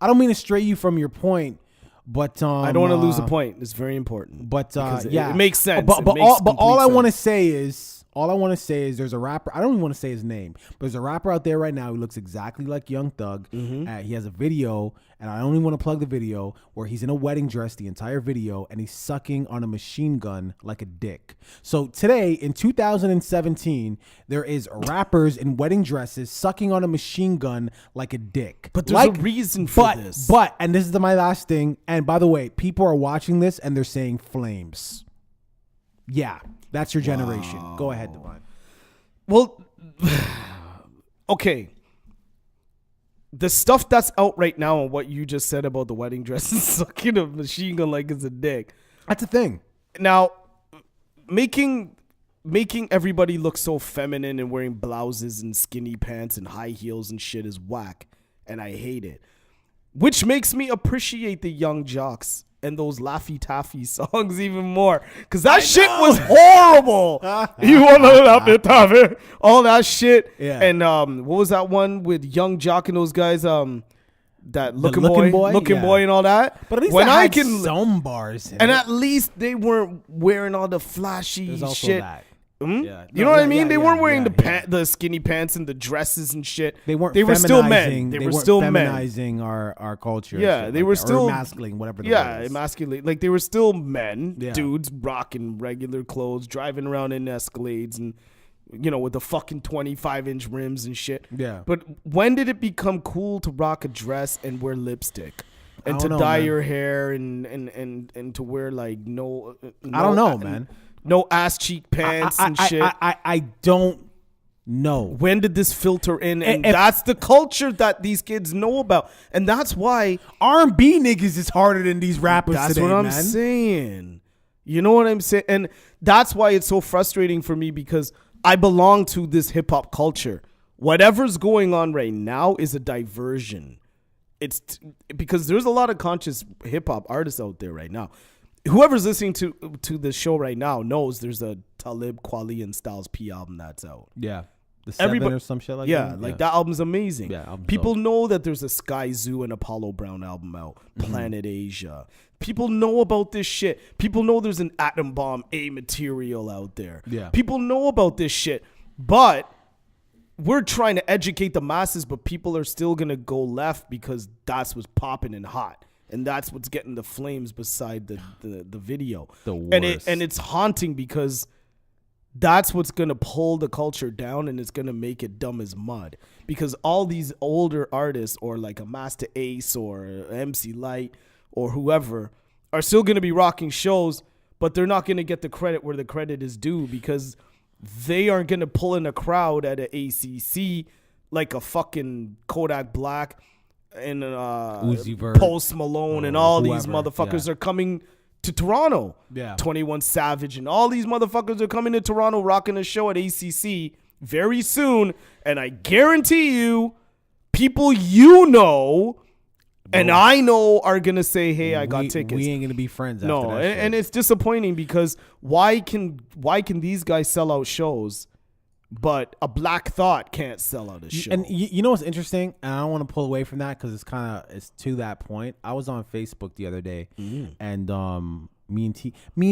I don't mean to stray you from your point, but I don't want to lose the point. It's very important. But Because yeah, it makes sense. But It makes all I complete want to sense. say is. All I want to say is there's a rapper. I don't even want to say his name, but there's a rapper out there right now who looks exactly like Young Thug. He has a video, and I don't even want to plug the video, where he's in a wedding dress the entire video, and he's sucking on a machine gun like a dick. So today, in 2017, there is rappers in wedding dresses sucking on a machine gun like a dick. But there's a reason for this. But, and this is my last thing, and by the way, people are watching this, and they're saying flames. Yeah. That's your generation. Go ahead, Divine. Well, okay. The stuff that's out right now and what you just said about the wedding dress and sucking a machine gun like it's a dick. That's a thing. Now, making everybody look so feminine and wearing blouses and skinny pants and high heels and shit is whack, and I hate it. Which makes me appreciate the young jocks and those Laffy Taffy songs even more. Because that shit was horrible. You want to Laffy Taffy? All that shit. Yeah. And what was that one with Young Jock and those guys? That Looking Looking Boy Yeah. and all that. But at least when I I had can, some bars in and it. at least they weren't wearing all the flashy There's also shit. that. Hmm? Yeah. You No, know what yeah, I mean? yeah, They yeah, weren't wearing yeah, the skinny pants and the dresses and shit. They weren't. They were still men. feminizing- They were weren't still men. feminizing our culture. and Yeah, shit they like were that, or still emasculating, whatever. The Yeah, word is. emasculate. Like they were still men, Yeah. dudes rocking regular clothes, driving around in Escalades and with the fucking 25-inch rims and shit. Yeah. But when did it become cool to rock a dress and wear lipstick? And I to don't know, dye man. your hair and to wear like no I don't know, man. No ass cheek pants and shit. I don't know. When did this filter in? And If- that's the culture that these kids know about. And that's why R&B niggas is harder than these rappers that's today, what I'm man. saying. You know what I'm saying? And that's why it's so frustrating for me because I belong to this hip hop culture. Whatever's going on right now is a diversion. Because there's a lot of conscious hip hop artists out there right now. Whoever's listening to this show right now knows there's a Talib Kweli and Styles P album that's out. Yeah. The 7 or some shit like that. That album's amazing. Yeah, album's People dope. know that there's a Sky Zoo and Apollo Brown album out. Mm-hmm. Planet Asia. People know about this shit. People know there's an Atom Bomb A material out there. Yeah. People know about this shit. But we're trying to educate the masses, but people are still gonna go left because that's what's popping and hot. And that's what's getting the flames beside the video. The And worst. it's haunting because that's what's going to pull the culture down and it's going to make it dumb as mud. Because all these older artists or like a Master Ace or a MC Light or whoever are still going to be rocking shows, but they're not going to get the credit where the credit is due because they aren't going to pull in a crowd at an ACC like a fucking Kodak Black and Uzi Vert, Post Malone and all these whoever, motherfuckers yeah. are coming to Toronto. Yeah. 21 Savage and all these motherfuckers are coming to Toronto rocking a show at ACC very soon. And I guarantee you, people and I know are going to say, hey, I got tickets. We ain't going to be friends after No, that shit. and it's disappointing because why can these guys sell out shows, but a Black Thought can't sell out a show? And you know what's interesting? And I don't want to pull away from that because it's to that point. I was on Facebook the other day, and me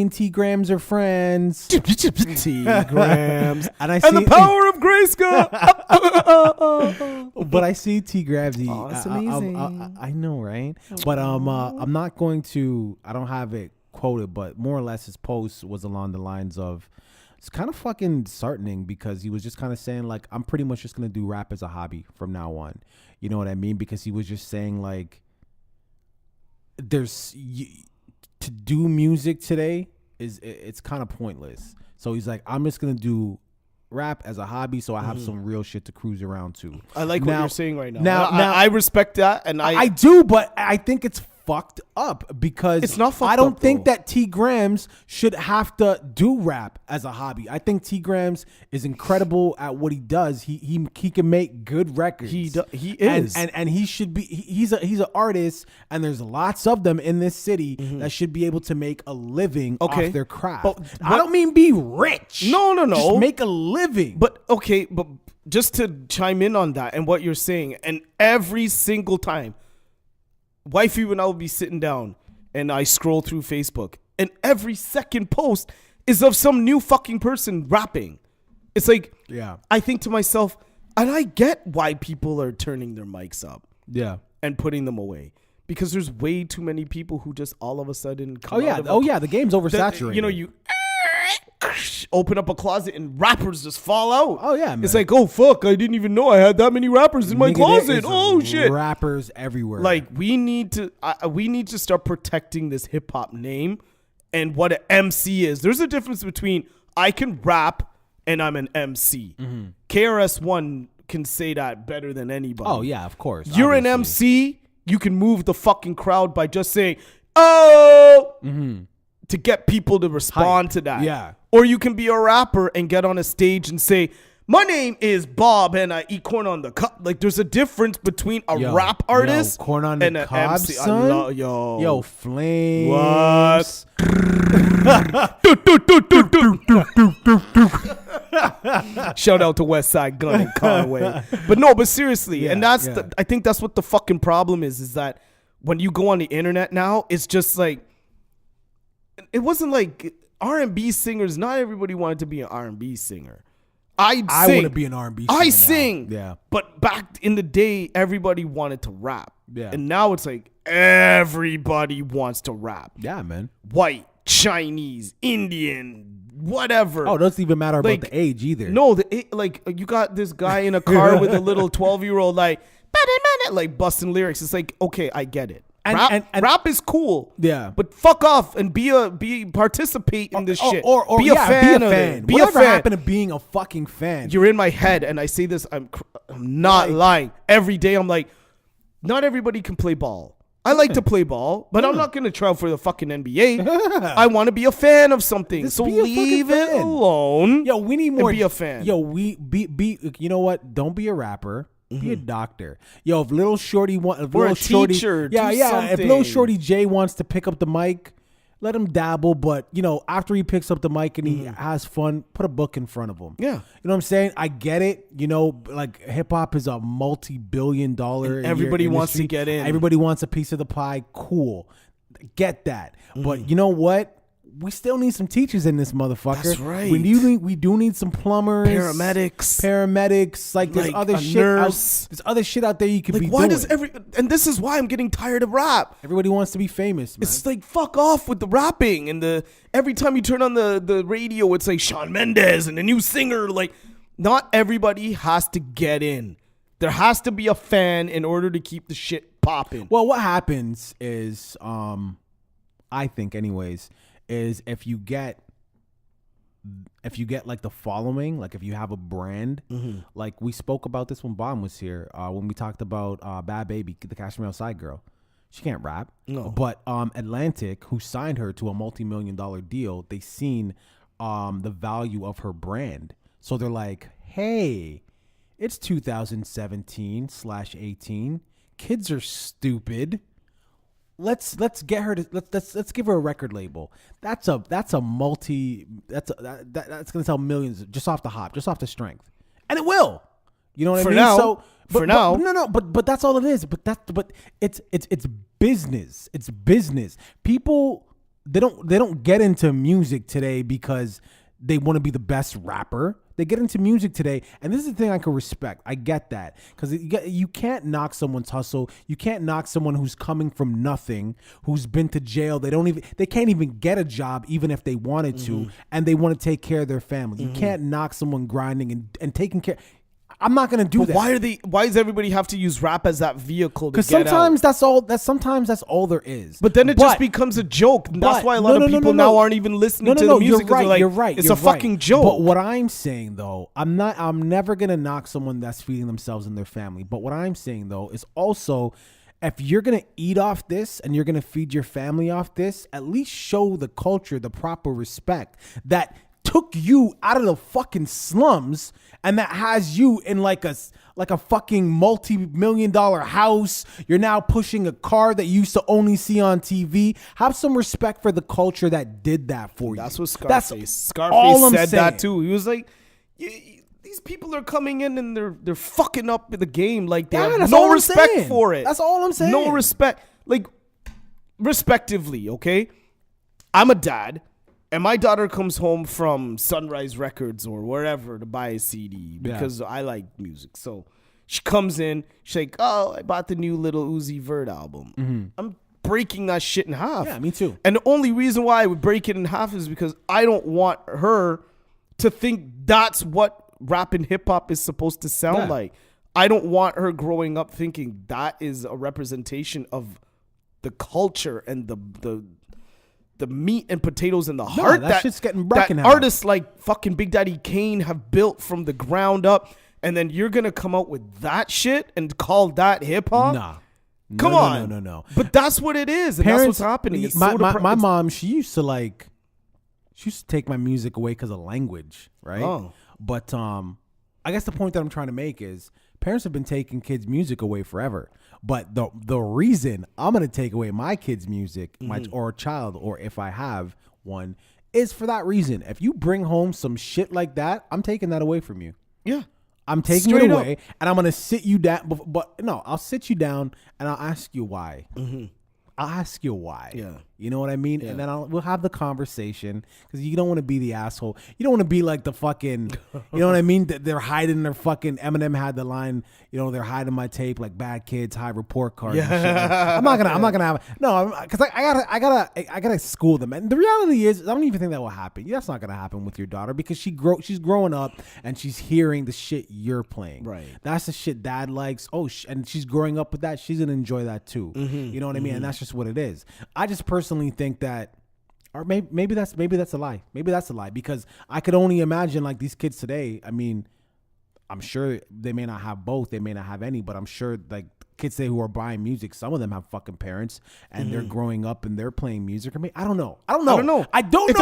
and T Grams are friends. T Grams and the power of Grayskull. But I see T Grams. It's amazing. I know, right? But I'm not going to. I don't have it quoted, but more or less his post was along the lines of, it's kind of fucking disheartening because he was just kind of saying like, I'm pretty much just gonna do rap as a hobby from now on. You know what I mean? Because he was just saying like, to do music today it's kind of pointless. So he's like, I'm just gonna do rap as a hobby, so I have some real shit to cruise around to. I like what you're saying right now. Now I respect that, and I do, but I think it's fucked up because It's not fucked I don't up, think though. that T Grams should have to do rap as a hobby. I think T Grams is incredible at what he does. He can make good records. He is. and he should be. He's an artist, and there's lots of them in this city that should be able to make a living off their craft. But I don't mean be rich. No. Just make a living. But just to chime in on that and what you're saying, and every single time, wifey and I will be sitting down and I scroll through Facebook, and every second post is of some new fucking person rapping. It's like, Yeah. I think to myself, and I get why people are turning their mics up Yeah. and putting them away, because there's way too many people who just all of a sudden come The game's oversaturated. you open up a closet and rappers just fall out. Oh, yeah, man. It's like, oh fuck, I didn't even know I had that many rappers in my Nigga, there closet. is Oh shit. rappers everywhere. Like, we need to start protecting this hip hop name and what an MC is. There's a difference between I can rap and I'm an MC. KRS-One can say that better than anybody. Oh yeah, of course. You're an obviously. MC, you can move the fucking crowd by just saying, oh, to get people to respond Hype. to that. Yeah. Or you can be a rapper and get on a stage and say, my name is Bob and I eat corn on the cob. Like, there's a difference between a rap artist corn on and the an cob, MC. son. Yo, Flames. Shout out to West Side Gun and Conway. But seriously, and I think that's what the fucking problem is that when you go on the internet now, it's just like, it wasn't like R&B singers. Not everybody wanted to be an R&B singer. I want to be an R&B singer. I now. sing. Yeah. But back in the day, everybody wanted to rap. Yeah. And now it's like everybody wants to rap. Yeah, man. White, Chinese, Indian, whatever. Oh, it doesn't even matter Like, about the age either. No, you got this guy in a car with a little 12-year-old like busting lyrics. It's like, okay, I get it. And rap is cool. Yeah. But fuck off and participate in this shit. Or be a fan of it. Be Whatever a fan. happened to being a fucking fan? You're in my head, and I say this. I'm not lying. Every day, I'm like, not everybody can play ball. I like to play ball, but I'm not gonna try out for the fucking NBA. I want to be a fan of something. Just so be a fucking leave it fan. alone. Yo, we need more. And be a fan. Yo, we be. You know what? Don't be a rapper. Be a doctor. Yo, if little shorty teacher, do If something. little shorty Jay wants to pick up the mic, let him dabble. But after he picks up the mic and he has fun, put a book in front of him. Yeah. You know what I'm saying? I get it. Like hip hop is a multi-billion-dollar. And everybody wants to industry. get in. Everybody wants a piece of the pie. Cool. Get that. But you know what? We still need some teachers in this motherfucker. That's right. We do need some plumbers, paramedics. Like there's other a shit. nurse. There's other shit out there you could be Why doing. does and this is why I'm getting tired of rap. Everybody wants to be famous, man. It's like, fuck off with the rapping and every time you turn on the radio, it's like Shawn Mendes and a new singer. Like, not everybody has to get in. There has to be a fan in order to keep the shit popping. Well, what happens is, I think, anyways, is if you get like the following, like if you have a brand, like we spoke about this when Bomb was here, when we talked about Bad Baby, the Cashmere Outside girl. She can't rap. No. But Atlantic, who signed her to a multi-million-dollar deal, they seen the value of her brand. So they're like, hey, it's 2017/18. Kids are stupid. Let's get her to let's give her a record label. That's gonna sell millions just off the hop, just off the strength, and it will. You know what I mean? Now, so now, but that's all it is. But it's business. It's business. People they don't get into music today because they want to be the best rapper. They get into music today, and this is the thing I can respect. I get that because you can't knock someone's hustle. You can't knock someone who's coming from nothing, who's been to jail. They can't even get a job, even if they wanted to, and they want to take care of their family. You can't knock someone grinding and taking care. I'm not gonna do that. Why does everybody have to use rap as that vehicle to get Because sometimes out? sometimes that's all there is. But then it just becomes a joke. That's why a lot of people now aren't even listening to the music. You're right. It's a fucking joke. But what I'm saying though, I'm never gonna knock someone that's feeding themselves and their family. But what I'm saying though is also, if you're gonna eat off this and you're gonna feed your family off this, at least show the culture the proper respect that took you out of the fucking slums and that has you in like a fucking multi-million-dollar house. You're now pushing a car that you used to only see on TV. Have some respect for the culture that did that for you. That's what Scarface said that too. He was like, these people are coming in and they're fucking up the game. Like, they have no respect for it. That's all I'm saying. No respect. Like, respectively, okay? I'm a dad. And my daughter comes home from Sunrise Records or wherever to buy a CD because I like music. So she comes in, she's like, oh, I bought the new Lil Uzi Vert album. I'm breaking that shit in half. Yeah, me too. And the only reason why I would break it in half is because I don't want her to think that's what rap and hip hop is supposed to sound like. I don't want her growing up thinking that is a representation of the culture and the meat and potatoes and the heart that shit's getting broken that out. artists like fucking Big Daddy Kane have built from the ground up, and then you're gonna come out with that shit and call that hip hop? Nah. Come on. No. But that's what it is, and that's what's happening. It's my mom, she used to take my music away because of language, right? Oh. But I guess the point that I'm trying to make is parents have been taking kids' music away forever. But the reason I'm going to take away my kid's music, or a child, or if I have one, is for that reason. If you bring home some shit like that, I'm taking that away from you. Yeah. I'm taking it away, and I'm going to sit you down. But no, I'll sit you down, and I'll ask you why. I'll ask you why. Yeah. You know what I mean? Yeah. And then we'll have the conversation, because you don't want to be the asshole. You don't want to be like the fucking, you know what I mean? They're hiding their fucking, Eminem had the line, they're hiding my tape like bad kids hide report cards. And shit. I'm not gonna have, no, because I gotta school them. And the reality is, I don't even think that will happen. That's not gonna happen with your daughter, because she's growing up and she's hearing the shit you're playing. Right. That's the shit dad likes. And she's growing up with that. She's gonna enjoy that too. You know what I mean? And that's just what it is. I just personally think that, or maybe that's a lie. Maybe that's a lie, because I could only imagine like these kids today. I mean, I'm sure they may not have both, they may not have any, but I'm sure like kids today who are buying music, some of them have fucking parents and they're growing up and they're playing music. I mean, I don't know. I don't know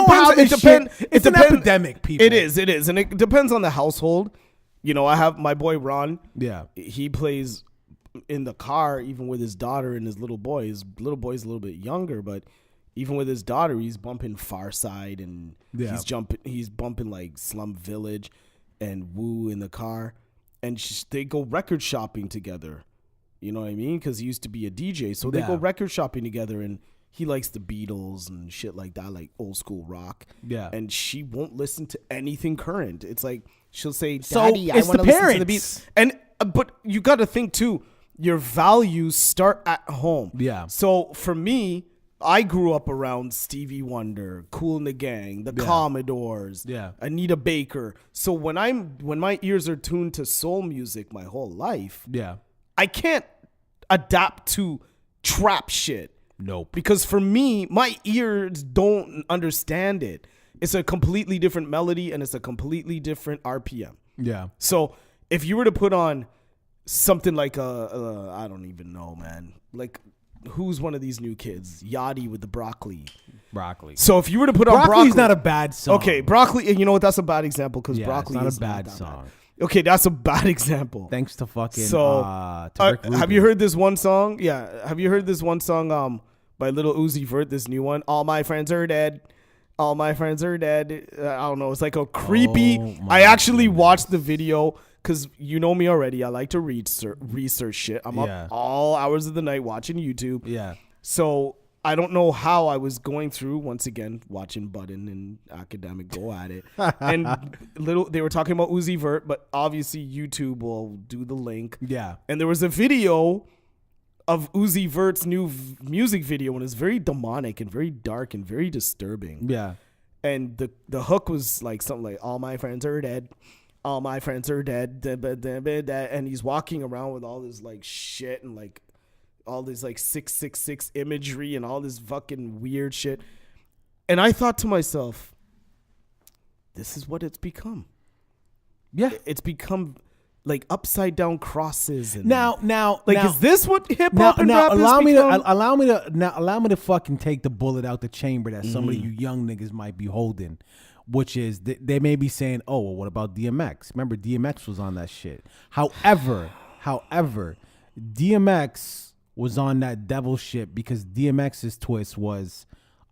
how this shit. It's an epidemic, people. It is, and it depends on the household. I have my boy Ron. Yeah, he plays in the car even with his daughter and his little boy. His little boy's a little bit younger, but even with his daughter, he's bumping Far Side and he's bumping like Slum Village and Woo in the car, and they go record shopping together. You know what I mean? Because he used to be a DJ, so they go record shopping together, and he likes the Beatles and shit like that, like old school rock. Yeah, and she won't listen to anything current. It's like she'll say, "Daddy, I want to listen to the Beatles." And but you got to think too. Your values start at home. Yeah. So for me, I grew up around Stevie Wonder, Kool and the Gang, the Commodores, Anita Baker. So when my ears are tuned to soul music my whole life, I can't adapt to trap shit. Nope. Because for me, my ears don't understand it. It's a completely different melody and it's a completely different RPM. Yeah. So if you were to put on something like I don't even know, man. Like who's one of these new kids? Yachty with the broccoli. Broccoli. So if you were to put on Broccoli's broccoli, not a bad song. okay, broccoli. You know what? That's a bad example because Yeah, broccoli it's not is a bad not that song. bad. Okay, that's a bad example. Thanks to fucking So, to Rick have you Rubin. heard this one song? Yeah, have you heard this one song by Lil Uzi Vert? This new one, All My Friends Are Dead. All my friends are dead. I don't know. It's like a creepy. Oh my I actually goodness. watched the video because you know me already. I like to research shit. I'm Yeah. up all hours of the night watching YouTube. Yeah. So I don't know how I was going through once again watching Budden and Academic go at it, and they were talking about Uzi Vert, but obviously YouTube will do the link. Yeah. And there was a video of Uzi Vert's new music video, and it's very demonic and very dark and very disturbing. Yeah. And the hook was like something like, all my friends are dead. All my friends are dead. And he's walking around with all this like shit and like all this like 666 imagery and all this fucking weird shit. And I thought to myself, this is what it's become. Yeah. It's become like upside down crosses. And Now, like, now, is this what hip now, hop and now rap has allow me become? to allow me to fucking take the bullet out the chamber that some of you young niggas might be holding, which is they may be saying, oh, well, what about DMX? Remember, DMX was on that shit. However, DMX was on that devil shit because DMX's twist was,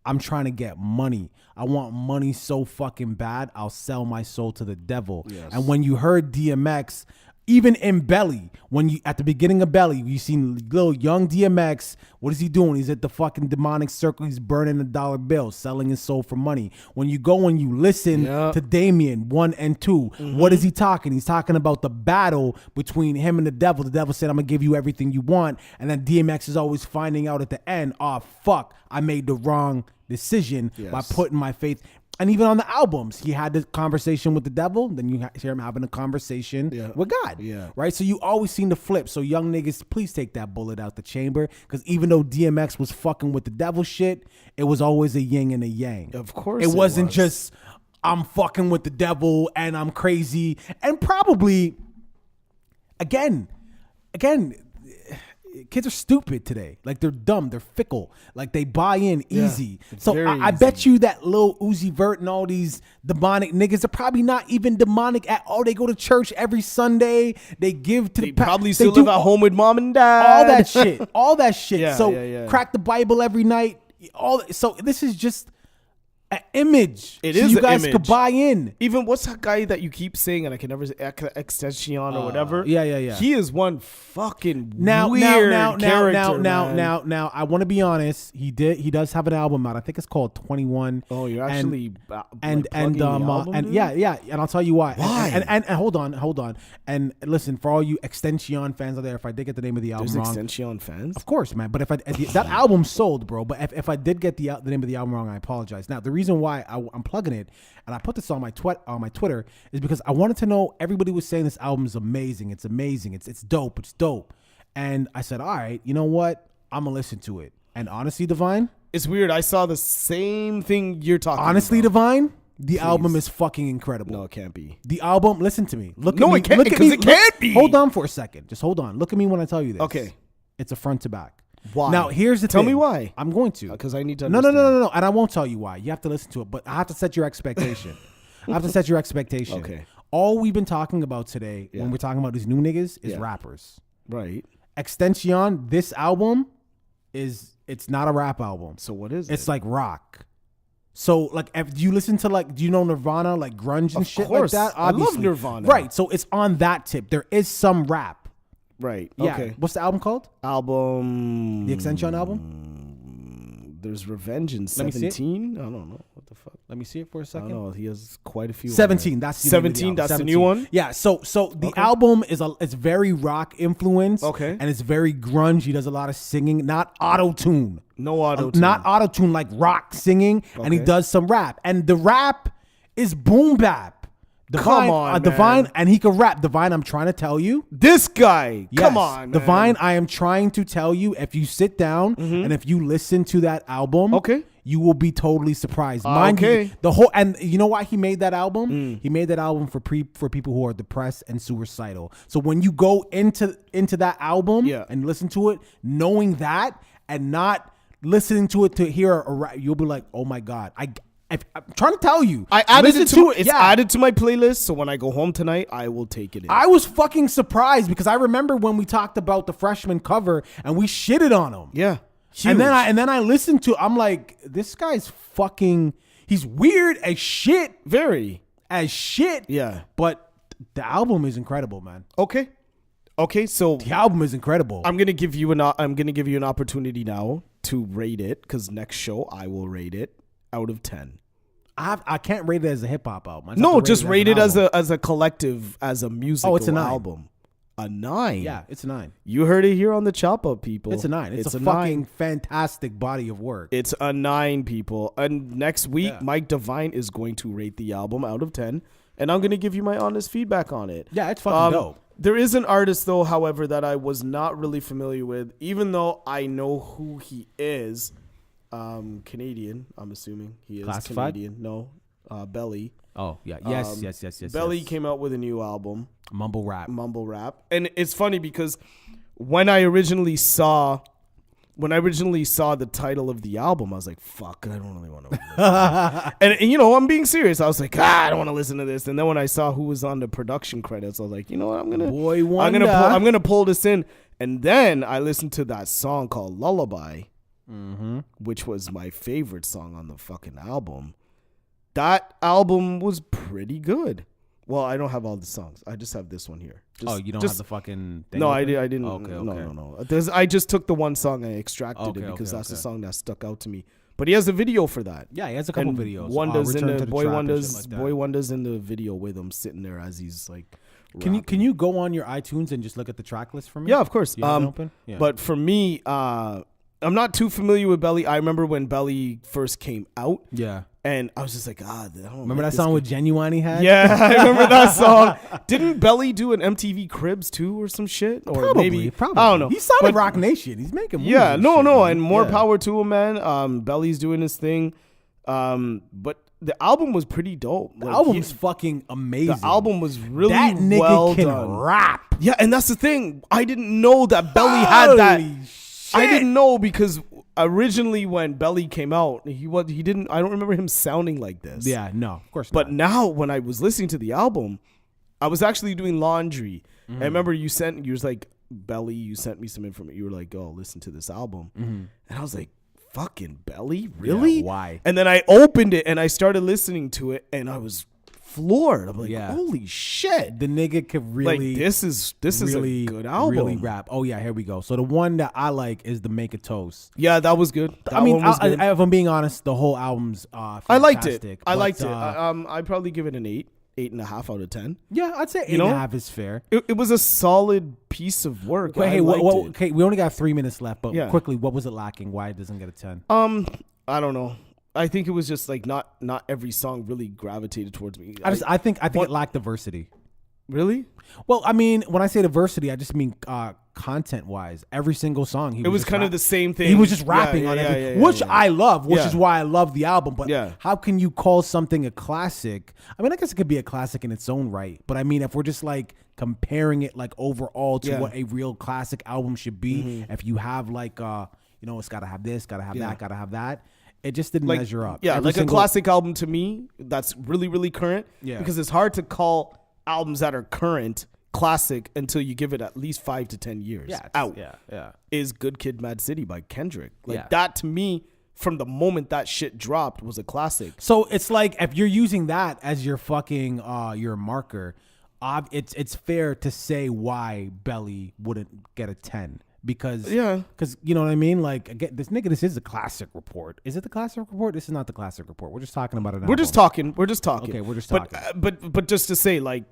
I'm trying to get money. I want money so fucking bad, I'll sell my soul to the devil. Yes. And when you heard DMX, even in Belly, when you at the beginning of Belly, you seen little young DMX. What is he doing? He's at the fucking demonic circle. He's burning a dollar bill, selling his soul for money. When you go and you listen to Damien 1 and 2, what is he talking? He's talking about the battle between him and the devil. The devil said, I'm gonna give you everything you want. And then DMX is always finding out at the end, oh fuck, I made the wrong decision by putting my faith. And even on the albums, he had this conversation with the devil. Then you hear him having a conversation with God. Yeah. Right? So you always seen the flip. So young niggas, please take that bullet out the chamber. Because even though DMX was fucking with the devil shit, it was always a yin and a yang. Of course It it wasn't was. just, I'm fucking with the devil and I'm crazy. And probably, again, kids are stupid today. Like, they're dumb. They're fickle. Like, they buy in easy. So very I bet you that Lil Uzi Vert and all these demonic niggas are probably not even demonic at all. They go to church every Sunday. They give to They the probably they still do live at all- home with mom and dad. all that shit. Yeah, So yeah. crack the Bible every night. So this is just an image. It so is you an guys could image. buy in. Even what's that guy that you keep saying, and I can never say Extension or whatever. yeah. He is one fucking Now, weird now, character, man. now, I want to be honest. He does have an album out. I think it's called 21. Oh, you're actually and plugging the album, dude? yeah, and I'll tell you why. Why? And hold on. And listen, for all you Extension fans out there, if I did get the name of the album There's wrong, Extension fans. of course, man. But if that album sold, bro. But if I did get the name of the album wrong, I apologize. Now, the reason why I'm plugging it, and I put this on my Twitter, is because I wanted to know. Everybody was saying this album is amazing. It's amazing. It's dope. It's dope. And I said, all right, you know what? I'm gonna listen to it. And honestly, Divine, It's weird. I saw the same thing you're talking honestly, about. Divine, the album is fucking incredible. No, it can't be. The album, listen to me. Look No, at me. it can't- look at 'cause me. it can't be. Hold on for a second. Just hold on. Look at me when I tell you this. Okay. It's a front to back. Why? Now, here's the Tell thing. me why. I'm going to. Because I need to No, understand. and I won't tell you why. You have to listen to it, but I have to set your expectation. I have to set your expectation. Okay. All we've been talking about today, Yeah. when we're talking about these new niggas, is Yeah. rappers. Right. Extension, this album it's not a rap album. So what is It's it? like rock. So like, do you listen to do you know Nirvana, like grunge and Of shit course. like that? I love Obviously. Nirvana. Right. So it's on that tip. There is some rap. Right. Yeah. Okay. What's the album called? Album. The Extension album? There's Revenge in Let me see it. 17. I don't know. What the fuck? Let me see it for a I second. don't know. He has quite a few. 17. That's the name of the 17. album. That's the 17. new one. Yeah. So the album it's very rock influenced. Okay. And it's very grunge. He does a lot of singing, not auto tune. No auto. Not auto tune, like rock singing, and he Okay. does some rap. And the rap is boom bap. Divine, Come on, Divine, man. and he can rap. Divine, I'm trying to tell you. This guy. Yes, Come on, man. Divine, I am trying to tell you. If you sit down and if you listen to that album, Okay. you will be totally surprised. Mind you, okay. the whole, and you know why he made that album? He made that album for people who are depressed and suicidal. So when you go into that album Yeah. and listen to it, knowing that, and not listening to it to hear a rap, you'll be like, oh my God. I'm trying to tell you. I added it to it. It's yeah. added to my playlist. So when I go home tonight, I will take it in. I was fucking surprised because I remember when we talked about the Freshman cover and we shitted on him. Yeah. And then I listened to, I'm like, this guy's fucking, he's weird as shit. Very. As shit. Yeah. But the album is incredible, man. Okay. So The album is incredible. I'm gonna give you an opportunity now to rate it, because next show I will rate it out of 10. I can't rate it as a hip hop album. I just No, have to just rate it an as album. a collective, as a musical it's a 9. album. A 9. Yeah, it's a 9. You heard it here on the Chop Up, people. It's a 9. It's a 9. fucking fantastic body of work. It's a 9, people. And next week, Yeah. Mike Devine is going to rate the album out of 10, and I'm going to give you my honest feedback on it. Yeah, it's fucking dope. There is an artist, though, however, that I was not really familiar with, even though I know who he is. Canadian, I'm assuming he is. Classified? Canadian. No, Belly. Oh, yeah. Yes. Belly came out with a new album, Mumble rap. Mumble Rap. And it's funny because when I originally saw the title of the album, I was like, fuck, I don't really want to. and you know, I'm being serious. I was like, I don't want to listen to this. And then when I saw who was on the production credits, I was like, you know what, I'm gonna pull this in. And then I listened to that song called Lullaby, which was my favorite song on the fucking album. That album was pretty good. Well, I don't have all the songs. I just have this one here. You don't have the fucking thing? No, open? I didn't. Okay. No. I just took the one song and extracted it because that's the song that stuck out to me. But he has a video for that. Yeah, he has a couple And videos. Wonda's in Return to the Boy Trap and shit Wonda's like that. Boy Wonda's in the video with him sitting there as he's like. Can you go on your iTunes and just look at the track list for me? Yeah, of course. You have it open? Yeah. But for me, I'm not too familiar with Belly. I remember when Belly first came out. Yeah. And I was just like, I don't Remember like that this song guy. with Genuine he had? Yeah, I remember that song. Didn't Belly do an MTV Cribs too or some shit? Or Probably. maybe Probably. I don't know. He signed But- Rock Nation. He's making movies. Yeah, and no, shit, man. and more Yeah. power to him, man. Belly's doing his thing. But the album was pretty dope. The Like, album's fucking amazing. the album was really that nigga well can done. rap. Yeah, and that's the thing. I didn't know that Belly had that. Holy shit. I didn't know because originally when Belly came out, he didn't. I don't remember him sounding like this. Yeah, no, of course But not. now when I was listening to the album, I was actually doing laundry. Mm-hmm. I remember you was like, Belly, you sent me some information. You were like, oh, listen to this album. And I was like, fucking Belly? Really? Mm-hmm. why? And then I opened it and I started listening to it and I was floored. I'm like, Yeah. holy shit. The nigga could really, Like this is really a good album. Really rap. Oh yeah, here we go. So the one that I like is the Make a Toast. Yeah, that was good. That I mean, one was good. if I'm being honest, the whole album's fantastic. I liked it. I but, liked it. I'd probably give it an 8.5 out of 10. Yeah, I'd say 8.5 You know? is fair. It was a solid piece of work. Wait, I hey, liked it. okay, we only got 3 minutes left, but Yeah. quickly, what was it lacking? Why it doesn't get a 10? I don't know. I think it was just like not every song really gravitated towards me. I think it lacked diversity. Really? Well, I mean, when I say diversity, I just mean content wise. Every single song, It was just kind of rap- the same thing. He was just rapping Yeah, on yeah, every, yeah, which yeah. I love, which Yeah. is why I love the album. But Yeah. how can you call something a classic? I mean, I guess it could be a classic in its own right, but I mean, if we're just like comparing it like overall to Yeah. what a real classic album should be, if you have like, it's got to have this, got to have Yeah. that, got to have that. It just didn't Like, measure up. Yeah, Every like single- a classic album to me that's really, really current. Yeah. Because it's hard to call albums that are current classic until you give it at least 5 to 10 years Yeah, it's- out. Yeah. Is Good Kid, Mad City by Kendrick. Like Yeah. that to me, from the moment that shit dropped, was a classic. So it's like if you're using that as your fucking your marker, it's fair to say why Belly wouldn't get a 10 because you know what I mean. Like again, this is a classic report. Is it the classic report? This is not the classic report. We're just talking about it. We're just talking. We're just talking. Okay, we're just But, talking. but just to say, like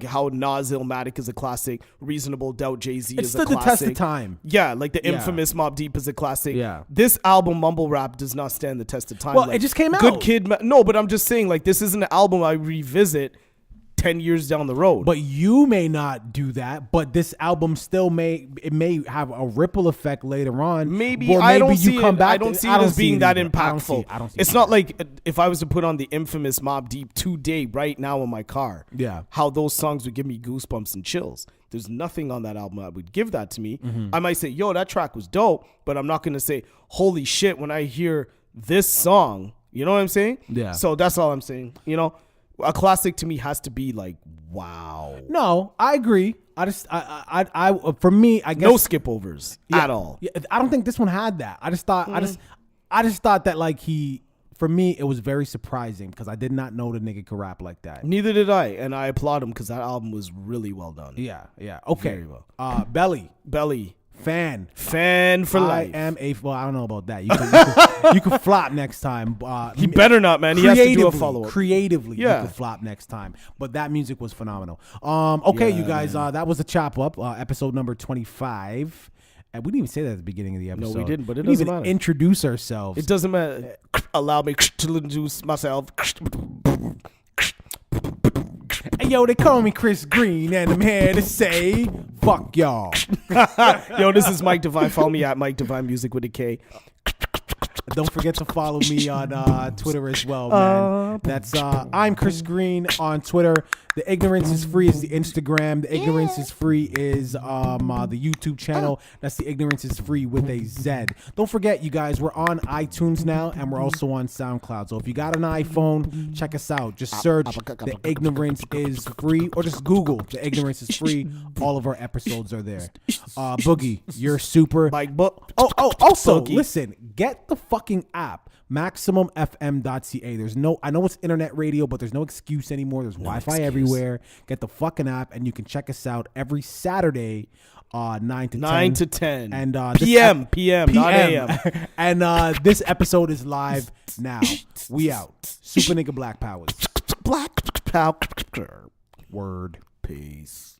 how Nas Illmatic is a classic, Reasonable Doubt Jay-Z It's is a stood the classic. test of time. Yeah, like the Yeah. infamous Mobb Deep is a classic. Yeah. This album, Mumble Rap, does not stand the test of time. Well, Like, it just came Good out. Kid, no, but I'm just saying, like, this isn't an album I revisit 10 years down the road. But you may not do that. But this album still may have a ripple effect later on. Maybe where I don't you see come it. back I don't to- see it as being that either. I don't see impactful. it. I don't see It's it not either. like if I was to put on the infamous Mobb Deep today, right now in my car. Yeah. How those songs would give me goosebumps and chills. There's nothing on that album that would give that to me. Mm-hmm. I might say, yo, that track was dope, but I'm not going to say, holy shit, when I hear this song. You know what I'm saying? Yeah. So that's all I'm saying. You know, a classic to me has to be like, wow. No, I agree. For me, I guess No skip overs at all. Yeah, I don't think this one had that. I just thought that like for me, it was very surprising because I did not know the nigga could rap like that. Neither did I, and I applaud him because that album was really well done. Yeah. Okay. Very well. Belly. Fan for life. I am a. Well, I don't know about that. You can flop next time. He better not, man. He has to do a follow up. Creatively, Yeah. you can flop next time. But that music was phenomenal. Okay, Yeah, you guys. That was the chop up episode number 25. And we didn't even say that at the beginning of the episode. we didn't, but it We didn't doesn't even matter. Introduce ourselves. It doesn't matter. Allow me to introduce myself. Hey, yo, they call me Chris Green, and I'm here to say, fuck y'all. Yo, this is Mike Divine. Follow me at Mike Divine Music with a K. Don't forget to follow me on Twitter as well, man. That's I'm Chris Green on Twitter. The Ignorance is Free is the Instagram. The Ignorance is Free is the YouTube channel. That's the Ignorance is Free with a Z. Don't forget, you guys, we're on iTunes now, and we're also on SoundCloud. So if you got an iPhone, check us out. Just search The Ignorance is Free, or just Google The Ignorance is Free. All of our episodes are there. Boogie, you're super. Mike Book. Also, Boogie. listen, get the fucking app, MaximumFM.ca. I know it's internet radio, but there's no excuse anymore. There's Wi-Fi everywhere. Get the fucking app, and you can check us out every Saturday, 9 to 10. And PM, not AM. And this episode is live now. We out. Super nigga Black Powers. Black Power. Word. Peace.